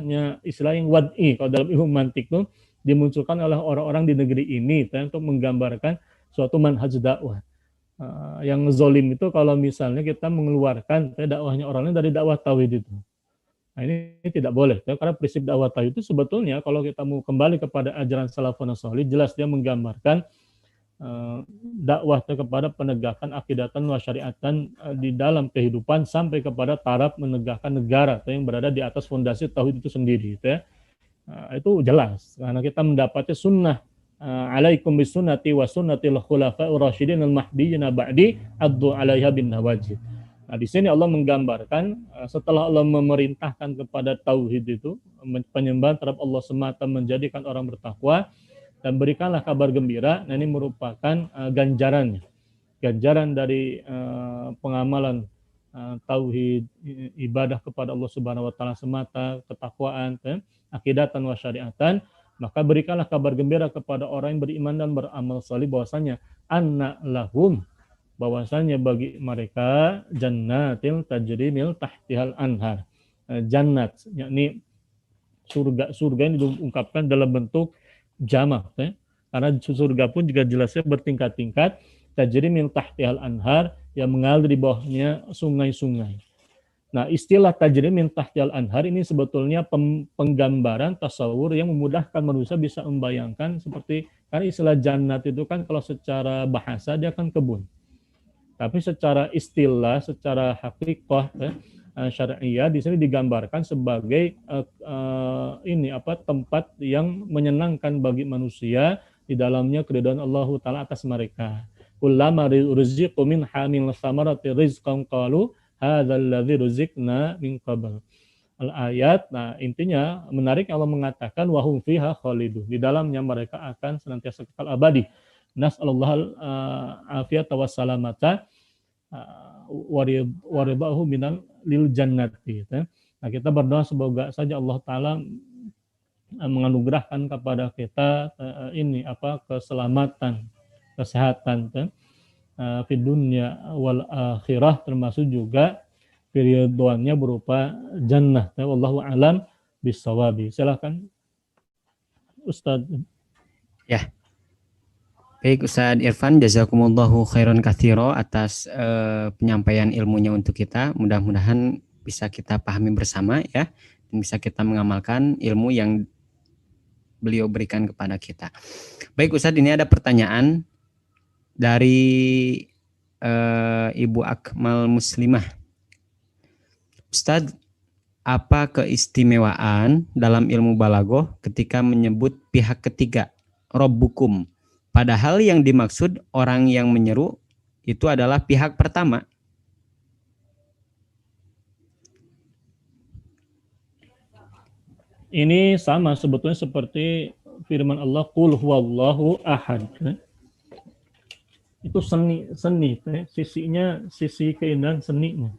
yang wad'i. Kalau dalam ilmu mantik itu dimunculkan oleh orang-orang di negeri ini untuk menggambarkan suatu manhaj dakwah. Yang zolim itu kalau misalnya kita mengeluarkan dakwahnya orang lain dari dakwah tauhid itu. Nah, ini tidak boleh, karena prinsip dakwah tauhid itu sebetulnya kalau kita mau kembali kepada ajaran salafun salih, jelas dia menggambarkan dakwah kepada penegakan akidatan wa syariatan di dalam kehidupan sampai kepada taraf menegakkan negara yang berada di atas fondasi tauhid itu sendiri. Itu jelas karena kita mendapati sunnah, alaikum bisunnati wa sunnatil khulafa'ir rasyidin al-mahdiyyin ba'di addu 'alaiha bin nawajid. Nah, di sini Allah menggambarkan setelah Allah memerintahkan kepada tauhid itu, penyembahan terhadap Allah semata, menjadikan orang bertakwa, dan berikanlah kabar gembira. Nah, ini merupakan ganjaran dari pengamalan tauhid, ibadah kepada Allah Subhanahu wa taala semata, ketakwaan, akidatan wa syariatan. Maka berikanlah kabar gembira kepada orang yang beriman dan beramal salih bahwasanya anna lahum, bahwasanya bagi mereka jannatil tajri min tahtihal anhar. Jannat yakni surga yang diungkapkan dalam bentuk jamak, karena surga pun juga jelasnya bertingkat-tingkat, tajri min tahtihal anhar, yang mengalir di bawahnya sungai-sungai. Nah, istilah tajri min tahtihal anhar ini sebetulnya penggambaran tasawur yang memudahkan manusia bisa membayangkan, seperti karena istilah jannat itu kan kalau secara bahasa dia kan kebun. Tapi secara istilah, secara hakikah syariah di sini digambarkan sebagai tempat yang menyenangkan bagi manusia, di dalamnya keridhaan Allah taala atas mereka. Kullama ruziqu min hamil samarati rizqan qalu hadzal ladzi ruziqna min qabl. Al-ayat, nah intinya menarik, Allah mengatakan wahum fiha khalidun, di dalamnya mereka akan senantiasa kekal abadi. Nas'alallahal afiyata wassalamata waridahu minal lil jannati. Nah, kita berdoa semoga saja Allah taala menganugerahkan kepada kita keselamatan, kesehatan di dunia wal akhirah, termasuk juga ridhoannya berupa jannah. Wallahu a'lam bishawabi. Silakan Ustaz. Ya. Baik Ustaz Irfan, jazakumullahu khairan katsiro atas penyampaian ilmunya untuk kita. Mudah-mudahan bisa kita pahami bersama ya, dan bisa kita mengamalkan ilmu yang beliau berikan kepada kita. Baik Ustaz, ini ada pertanyaan dari Ibu Akmal Muslimah. Ustaz, apa keistimewaan dalam ilmu balaghah ketika menyebut pihak ketiga, Rabbukum? Padahal yang dimaksud orang yang menyeru itu adalah pihak pertama. Ini sama sebetulnya seperti firman Allah, Qul huwallahu ahad. Itu seni, sisinya, sisi keindahan seninya.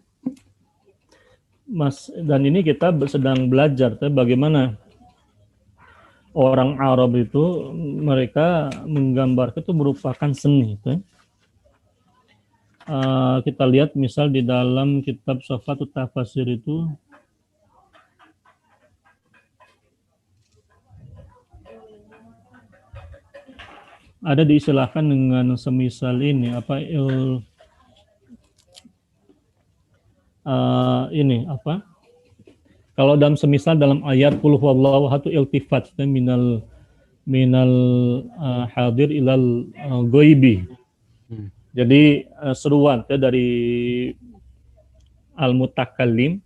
Dan ini kita sedang belajar bagaimana orang Arab itu mereka menggambar itu merupakan seni. Kita lihat misal di dalam kitab Safatut Tafasir itu ada diistilahkan dengan semisal ini kalau dalam semisal dalam ayat qul huwallahu ahad iltifat minal hadir ilal ghaibi. Jadi seruan dari al-mutakallim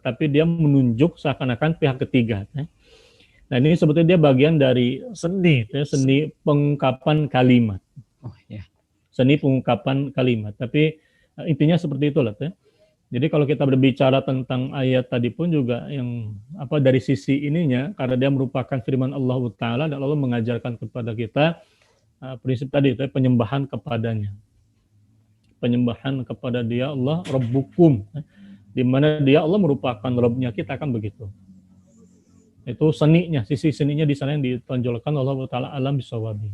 tapi dia menunjuk seakan-akan pihak ketiga. Nah ini sebetulnya dia bagian dari seni, seni pengungkapan kalimat. Seni pengungkapan kalimat. Tapi intinya seperti itulah. Jadi kalau kita berbicara tentang ayat tadi pun juga yang dari sisi ininya, karena dia merupakan firman Allah Ta'ala dan Allah mengajarkan kepada kita prinsip tadi, penyembahan kepadanya. Penyembahan kepada dia Allah Rabbukum, di mana dia Allah merupakan Rabbnya kita, kan begitu. Itu seninya, sisi seninya di sana yang ditonjolkan Allah Ta'ala alam bisawabi.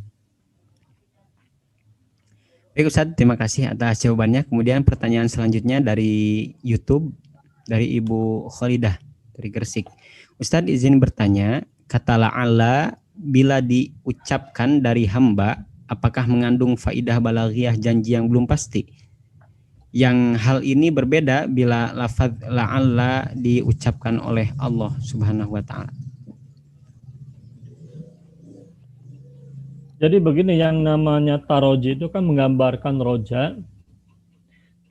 Baik Ustaz, terima kasih atas jawabannya. Kemudian pertanyaan selanjutnya dari YouTube, dari Ibu Khalidah dari Gresik. Ustaz izin bertanya, kata la'alla bila diucapkan dari hamba, apakah mengandung faidah balaghiyah janji yang belum pasti? Yang hal ini berbeda bila lafaz la'alla diucapkan oleh Allah Subhanahu wa Ta'ala. Jadi begini, yang namanya taroji itu kan menggambarkan roja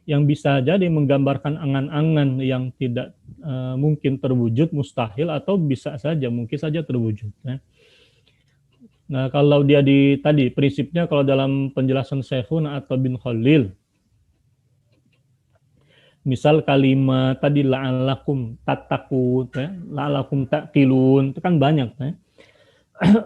yang bisa jadi menggambarkan angan-angan yang tidak mungkin terwujud, mustahil, atau bisa saja, mungkin saja terwujud. Nah kalau dia tadi prinsipnya kalau dalam penjelasan Syekhun atau bin Khalil, misal kalimat tadi la'alakum tattaqun, la'alakum taqilun, itu kan banyak.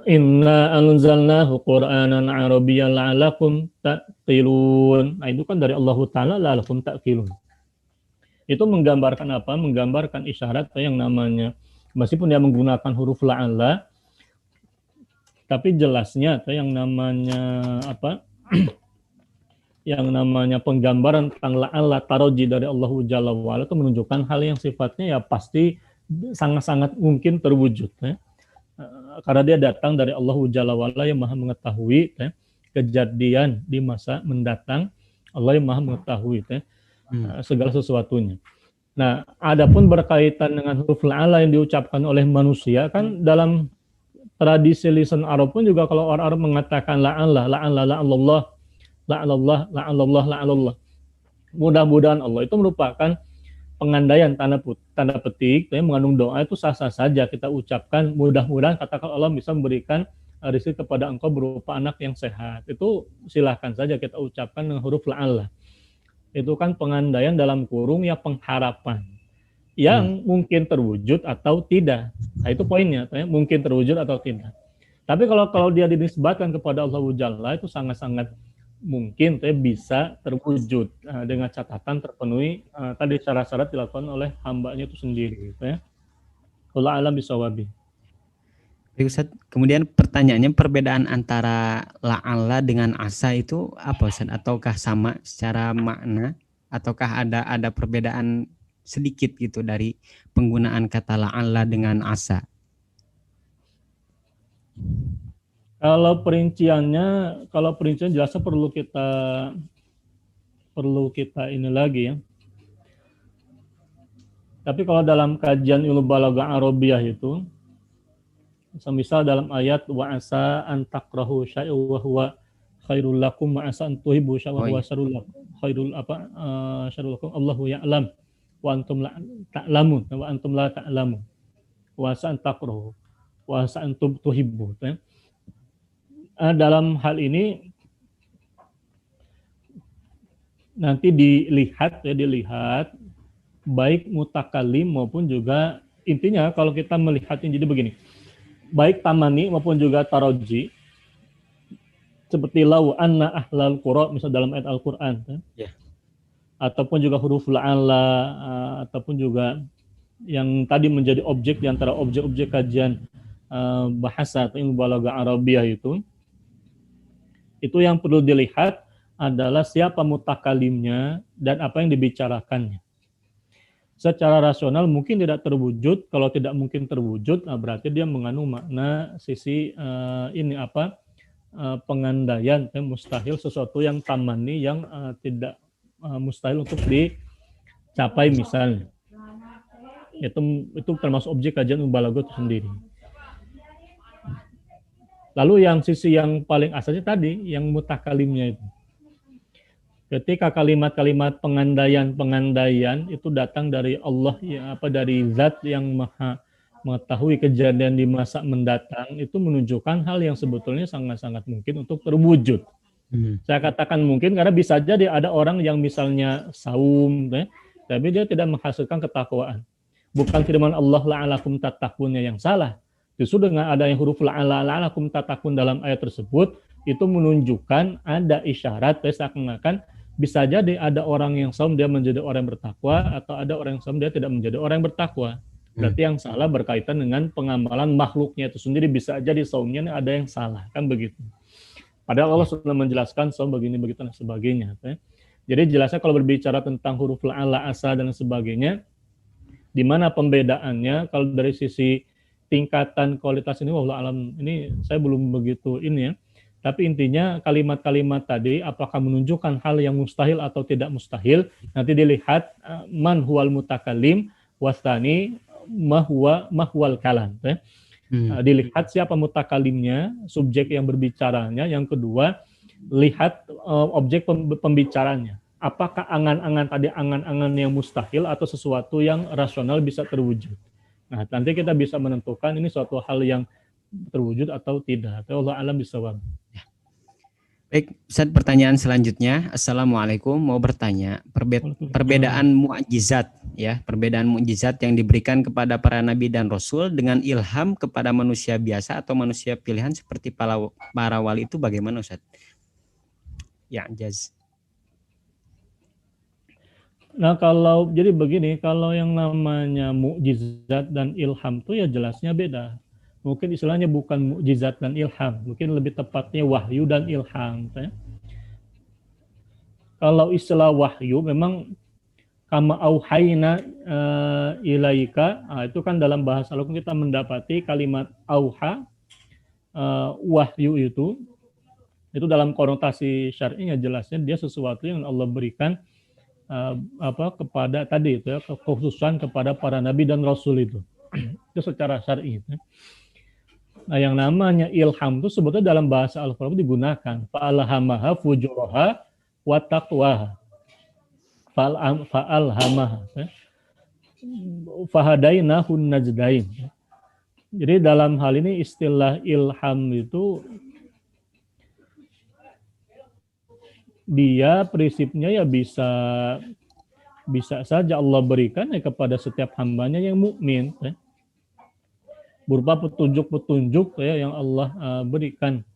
Inna anzalnahu Qur'anan Arabiyyan la'alakum taqilun. Nah itu kan dari Allah Ta'ala la'alakum taqilun. Itu menggambarkan apa? Menggambarkan isyarat yang namanya, meskipun dia menggunakan huruf la'alla, tapi jelasnya yang namanya yang namanya penggambaran tentang la'alla taroji dari Allah Jalla wa'ala itu menunjukkan hal yang sifatnya ya pasti sangat-sangat mungkin terwujud. Karena dia datang dari Allah Jalla wa'ala yang maha mengetahui kejadian di masa mendatang. Allah yang maha mengetahui segala sesuatunya. Nah, adapun berkaitan dengan huruf la'alla yang diucapkan oleh manusia, kan dalam tradisi lisan Arab pun juga kalau orang Arab mengatakan la'alla, la'allah, mudah-mudahan Allah, itu merupakan pengandaian tanda petik yang mengandung doa, itu sah-sah saja kita ucapkan mudah-mudahan katakan Allah bisa memberikan rezeki kepada engkau berupa anak yang sehat. Itu silahkan saja kita ucapkan dengan huruf la'alla. Itu kan pengandaian dalam kurung ya pengharapan yang mungkin terwujud atau tidak. Nah itu poinnya, mungkin terwujud atau tidak. Tapi kalau dia dinisbatkan kepada Allah Jalla, itu sangat-sangat mungkin bisa terwujud dengan catatan terpenuhi tadi syarat-syarat dilakukan oleh hambanya itu sendiri. Allah alam bisawabi. Ustaz, kemudian pertanyaannya, perbedaan antara la'alla dengan asa itu apa Ustaz? Ataukah sama secara makna? Ataukah ada perbedaan sedikit gitu dari penggunaan kata la'alla dengan asa? Kalau perincian jelasnya perlu kita ini lagi ya. Tapi kalau dalam kajian ilmu balaghah Arabiyah itu, semisal dalam ayat wa asa an takrahu syai'an wa huwa khairul lakum wa asa an tuhibbu syai'an wa huwa syarrul lakum syarrul lakum Allahu ya'lam wa antum la ta'lamun wa asa an takrahu wa asa an tuhibbu. Dalam hal ini nanti dilihat baik mutakalim maupun juga, intinya kalau kita melihatnya jadi begini, baik tamani maupun juga taroji, seperti lau anna ahlal qura misal dalam ayat Al-Qur'an ataupun juga huruf la'ala, ataupun juga yang tadi menjadi objek di antara objek-objek kajian bahasa atau ilmu balaghah Arabiyah itu yang perlu dilihat adalah siapa mutakalimnya dan apa yang dibicarakannya. Secara rasional mungkin tidak terwujud. Kalau tidak mungkin terwujud, berarti dia mengandung makna sisi pengandaian, mustahil, sesuatu yang tamani, yang tidak mustahil untuk dicapai misalnya. Itu termasuk objek kajian balaghah itu sendiri. Lalu yang sisi yang paling asalnya tadi, yang mutakalimnya itu. Ketika kalimat-kalimat pengandaian itu datang dari Allah, dari zat yang maha mengetahui kejadian di masa mendatang, itu menunjukkan hal yang sebetulnya sangat-sangat mungkin untuk terwujud. Saya katakan mungkin karena bisa jadi ada orang yang misalnya saum, tapi dia tidak menghasilkan ketakwaan. Bukan firman Allah la'alakum tattaqunnya yang salah. Justru dengan adanya huruf la'alakum tattaqun dalam ayat tersebut, itu menunjukkan ada isyarat, seakan-akan bisa jadi ada orang yang saum dia menjadi orang yang bertakwa, atau ada orang yang saum dia tidak menjadi orang yang bertakwa. Berarti yang salah berkaitan dengan pengamalan makhluknya itu sendiri, bisa jadi saumnya ada yang salah, kan begitu. Padahal Allah sudah menjelaskan saum begini, begitu, dan sebagainya. Jadi jelasnya kalau berbicara tentang huruf la'ala, asa, dan sebagainya, di mana pembedaannya, kalau dari sisi tingkatan kualitas ini, wallahu alam, ini saya belum begitu ini ya. Tapi intinya kalimat-kalimat tadi apakah menunjukkan hal yang mustahil atau tidak mustahil, nanti dilihat man huwal mutakalim wasani mahwal kalam. Dilihat siapa mutakalimnya, subjek yang berbicaranya. Yang kedua, lihat objek pembicaranya. Apakah angan-angan tadi angan-angan yang mustahil atau sesuatu yang rasional bisa terwujud. Nah, nanti kita bisa menentukan ini suatu hal yang terwujud atau tidak. Allah alam bisawab. Baik, Ustaz, pertanyaan selanjutnya. Assalamualaikum, mau bertanya perbedaan mukjizat ya, perbedaan mukjizat yang diberikan kepada para nabi dan rasul dengan ilham kepada manusia biasa atau manusia pilihan seperti para wali itu bagaimana, Ustaz? Ya, Jaz. Nah, kalau jadi begini, kalau yang namanya mukjizat dan ilham itu ya jelasnya beda. Mungkin istilahnya bukan mukjizat dan ilham, mungkin lebih tepatnya wahyu dan ilham. Kalau istilah wahyu memang kama auhayna ilaika, itu kan dalam bahasa Al-Quran kita mendapati kalimat auha, wahyu itu dalam konotasi syar'inya jelasnya dia sesuatu yang Allah berikan kepada tadi itu ya, kekhususan kepada para nabi dan rasul itu. Itu secara syar'i. Nah, yang namanya ilham itu sebetulnya dalam bahasa Al-Quran digunakan fa'alhamaha fujuraha wa taqwaha. Fa'alhamaha. Fahadainahun najdain. Jadi dalam hal ini istilah ilham itu dia prinsipnya ya bisa saja Allah berikan ya kepada setiap hambanya yang mukmin, berupa petunjuk-petunjuk ya yang Allah berikan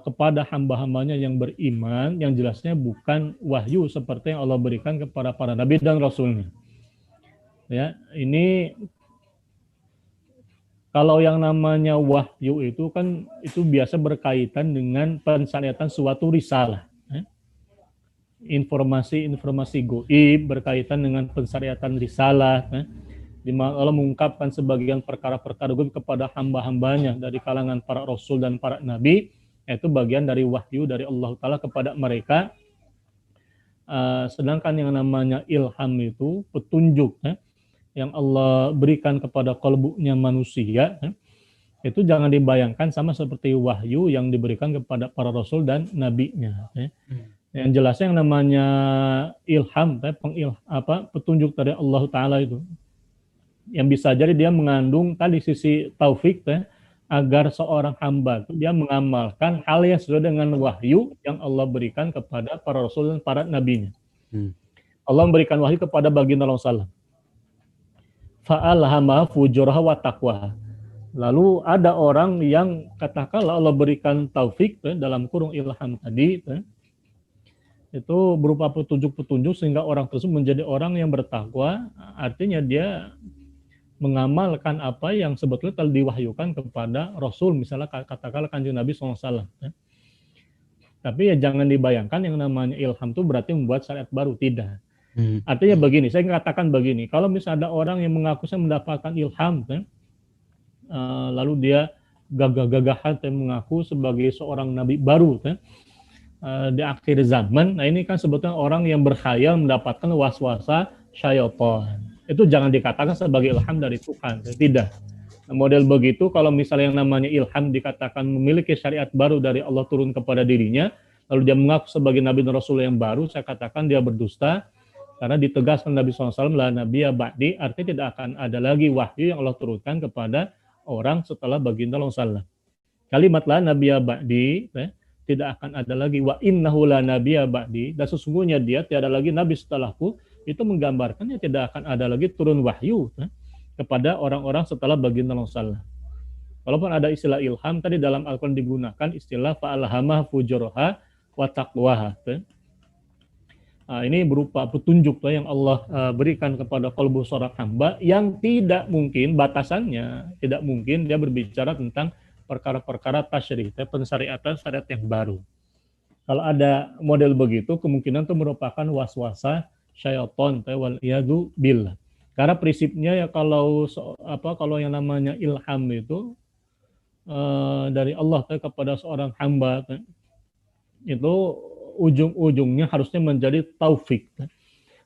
kepada hamba-hambanya yang beriman, yang jelasnya bukan wahyu seperti yang Allah berikan kepada para nabi dan rasulnya. Ya, ini kalau yang namanya wahyu itu kan itu biasa berkaitan dengan pensyariatan suatu risalah. Informasi-informasi gaib berkaitan dengan pensyariatan risalah, di mana Allah mengungkapkan sebagian perkara-perkara kepada hamba-hambanya dari kalangan para rasul dan para nabi, yaitu bagian dari wahyu dari Allah Ta'ala kepada mereka. Sedangkan yang namanya ilham itu petunjuk yang Allah berikan kepada kalbunya manusia, itu jangan dibayangkan sama seperti wahyu yang diberikan kepada para rasul dan nabinya. Yang jelasnya yang namanya ilham, petunjuk dari Allah Ta'ala itu, yang bisa jadi dia mengandung tadi sisi taufik, agar seorang hamba itu dia mengamalkan hal yang sesuai dengan wahyu yang Allah berikan kepada para rasul dan para nabinya. Allah memberikan wahyu kepada baginda Rasulullah. Fa'alhama fujuraha wa taqwaha. Lalu ada orang yang katakanlah Allah berikan taufik dalam kurung ilham tadi, itu berupa petunjuk-petunjuk sehingga orang tersebut menjadi orang yang bertakwa. Artinya dia mengamalkan apa yang sebetulnya telah diwahyukan kepada Rasul, misalnya katakanlah Kanjeng Nabi SAW. Tapi ya jangan dibayangkan yang namanya ilham itu berarti membuat syariat baru, tidak. Artinya begini, saya katakan begini, kalau misalnya ada orang yang mengaku saya mendapatkan ilham, lalu dia gagah-gagahan mengaku sebagai seorang nabi baru di akhir zaman. Nah ini kan sebetulnya orang yang berkhayal mendapatkan waswasa syaitan. Itu jangan dikatakan sebagai ilham dari Tuhan, tidak. Nah, model begitu kalau misalnya yang namanya ilham dikatakan memiliki syariat baru dari Allah turun kepada dirinya, lalu dia mengaku sebagai nabi dan rasul yang baru, saya katakan dia berdusta. Karena ditegaskan Nabi SAW, la nabiyya ba'di, artinya tidak akan ada lagi wahyu yang Allah turunkan kepada orang setelah baginda Rasulullah. Kalimat la nabiyya ba'di tidak akan ada lagi, wa innahu la nabiyya ba'di, dan sesungguhnya dia tiada lagi nabi setelahku, itu menggambarkannya tidak akan ada lagi turun wahyu kepada orang-orang setelah baginda Rasulullah. Walaupun ada istilah ilham tadi dalam Al-Quran digunakan istilah fa'alhamah fujuraha wa taqwaha. Ini berupa petunjuk yang Allah berikan kepada kalbu seorang hamba yang tidak mungkin batasannya, tidak mungkin dia berbicara tentang perkara-perkara tasyri', pensyariatan syariat yang baru. Kalau ada model begitu, kemungkinan itu merupakan waswasa syaitan, wal iyadu billah. Karena prinsipnya ya kalau yang namanya ilham itu dari Allah kepada seorang hamba itu ujung-ujungnya harusnya menjadi taufik,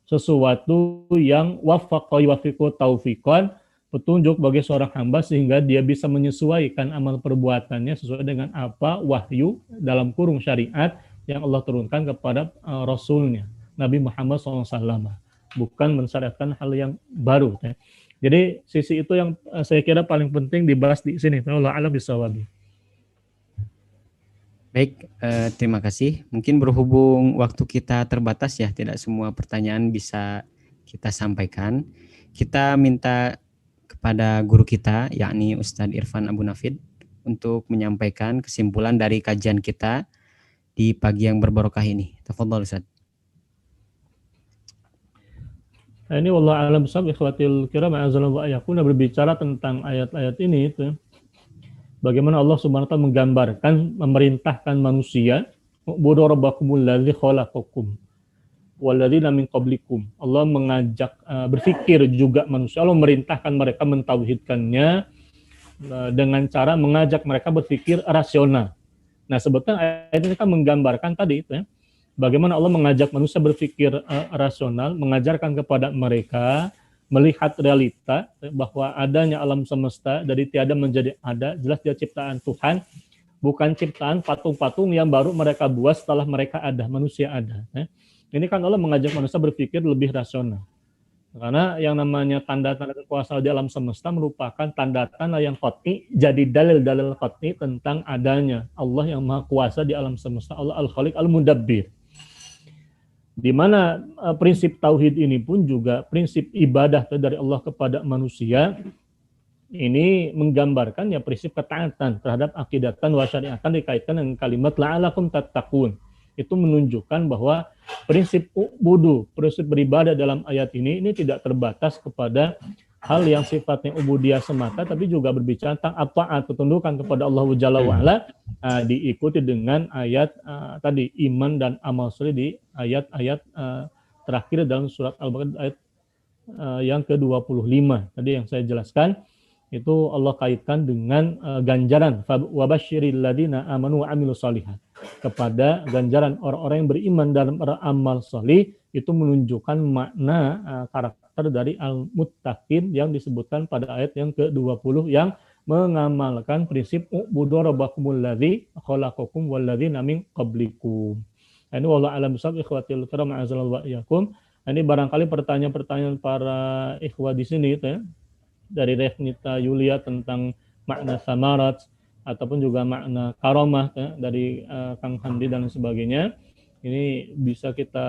sesuatu yang wafaqa yuwafiqu taufiqan, petunjuk bagi seorang hamba sehingga dia bisa menyesuaikan amal perbuatannya sesuai dengan apa wahyu dalam kurung syariat yang Allah turunkan kepada Rasulnya Nabi Muhammad SAW, bukan mensyariatkan hal yang baru. Jadi sisi itu yang saya kira paling penting dibahas di sini. Allah a'lam bishawab. Baik, terima kasih. Mungkin berhubung waktu kita terbatas ya, tidak semua pertanyaan bisa kita sampaikan. Kita minta kepada guru kita, yakni Ustadz Irfan Abu Nafid, untuk menyampaikan kesimpulan dari kajian kita di pagi yang berbarokah ini. Tafadhol Ustadz. Ini wallahu a'lam bishawab, ikhwatil kiram, a'azallahu wa iyyakum, berbicara tentang ayat-ayat ini itu. Bagaimana Allah Subhanahu wa taala menggambarkan, memerintahkan manusia, u'budu rabbakumul ladzi khalaqakum walladzina min qablikum. Allah mengajak berpikir juga manusia, Allah memerintahkan mereka mentauhidkannya dengan cara mengajak mereka berpikir rasional. Nah, sebetulnya ayat ini kan menggambarkan tadi itu ya, bagaimana Allah mengajak manusia berpikir rasional, mengajarkan kepada mereka melihat realita bahwa adanya alam semesta dari tiada menjadi ada, jelas dia ciptaan Tuhan, bukan ciptaan patung-patung yang baru mereka buat setelah mereka ada, manusia ada. Ini kan Allah mengajak manusia berpikir lebih rasional. Karena yang namanya tanda-tanda kekuasaan di alam semesta merupakan tanda-tanda yang qat'i, jadi dalil-dalil qat'i tentang adanya Allah yang Maha Kuasa di alam semesta, Allah Al-Khaliq Al-Mudabbir. Di mana prinsip tauhid ini pun juga prinsip ibadah dari Allah kepada manusia ini menggambarkan ya prinsip ketaatan terhadap akidatan wa syariatan dikaitkan dengan kalimat la'alakum tattaqun. Itu menunjukkan bahwa prinsip ubudu, prinsip beribadah dalam ayat ini tidak terbatas kepada hal yang sifatnya ubudiyah semata, tapi juga berbicara tentang ta'at, ketundukan kepada Allah Jalla wa'ala, diikuti dengan ayat tadi iman dan amal soleh di ayat-ayat terakhir dalam surat Al-Baqarah ayat yang ke-25. Tadi yang saya jelaskan itu Allah kaitkan dengan ganjaran wabasyiril ladzina amanu wa amilus shalihat. Kepada ganjaran orang-orang yang beriman dalam beramal salih, itu menunjukkan makna karakter dari al-muttaqin yang disebutkan pada ayat yang ke-20 yang mengamalkan prinsip ubudu rabbakumul ladzi khalaqakum wal ladzina min qablikum. Ini wallahu a'lam bishawab ikhwatil kiram azallahu wa iyyakum. Ini barangkali pertanyaan-pertanyaan para ikhwah di sini ya, dari Reknita Yulia tentang makna samarat ataupun juga makna karomah ya, dari Kang Handi dan sebagainya. Ini bisa kita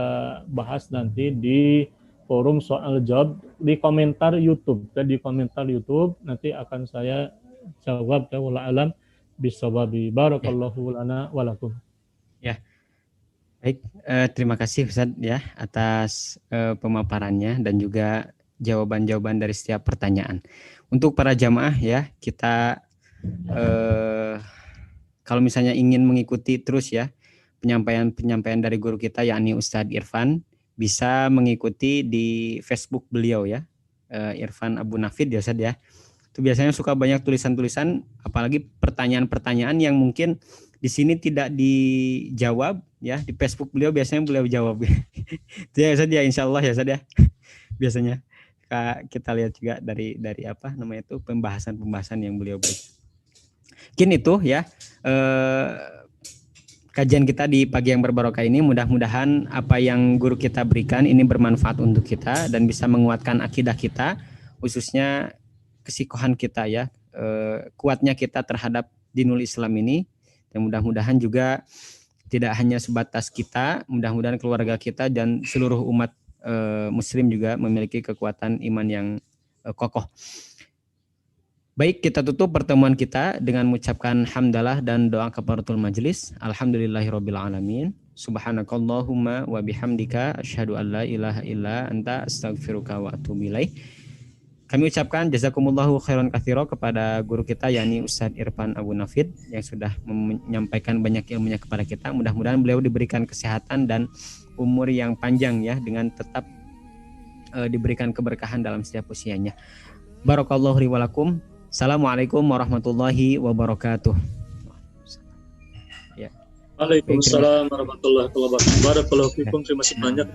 bahas nanti di forum soal jawab di komentar YouTube. Di komentar YouTube nanti akan saya jawab ya, wallahu a'lam bisawabi. Barakallahu lana wa lakum. Ya. Baik, terima kasih Ustaz ya atas pemaparannya dan juga jawaban-jawaban dari setiap pertanyaan. Untuk para jamaah ya, kita kalau misalnya ingin mengikuti terus ya penyampaian dari guru kita yakni Ustadz Irfan, bisa mengikuti di Facebook beliau ya, Irfan Abu Nafid ya Ustadz ya. Itu biasanya suka banyak tulisan-tulisan, apalagi pertanyaan-pertanyaan yang mungkin di sini tidak dijawab ya, di Facebook beliau biasanya beliau jawab. Itu ya Ustadz ya, insya Allah ya Ustadz ya. Biasanya kita lihat juga dari apa namanya itu pembahasan yang beliau berikan. Mungkin itu ya kajian kita di pagi yang berbarokah ini. Mudah-mudahan apa yang guru kita berikan ini bermanfaat untuk kita dan bisa menguatkan akidah kita, khususnya kesikohan kita ya, kuatnya kita terhadap dinul Islam ini. Dan mudah-mudahan juga tidak hanya sebatas kita, mudah-mudahan keluarga kita dan seluruh umat Muslim juga memiliki kekuatan iman yang kokoh. Baik, kita tutup pertemuan kita dengan mengucapkan hamdalah dan doa kafaratul majelis. Alhamdulillahirabbil alamin. Subhanakallahumma wa bihamdika asyhadu an la ilaha illa anta astaghfiruka wa atubu ilaik. Kami ucapkan jazakumullahu khairan katsira kepada guru kita yakni Ustadz Irfan Abu Nafid yang sudah menyampaikan banyak ilmunya kepada kita. Mudah-mudahan beliau diberikan kesehatan dan umur yang panjang ya, dengan tetap diberikan keberkahan dalam setiap usianya. Barakallahu li wa lakum. Assalamualaikum warahmatullahi wabarakatuh. Ya. Waalaikumsalam warahmatullahi wabarakatuh. Barakallahu fikum. Terima kasih banyak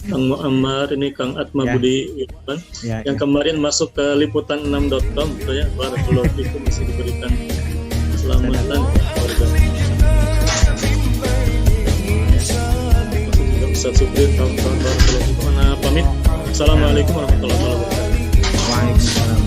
Kang Muammar, ini Kang Atma Budi Irfan yang kemarin masuk ke liputan6.com ya. Barakallahu fikum, masih diberikan keselamatan keluarga. Ustaz Supri, kawan-kawan, barakallahu fikum. Pamit. Assalamualaikum warahmatullahi wabarakatuh. Waalaikumsalam.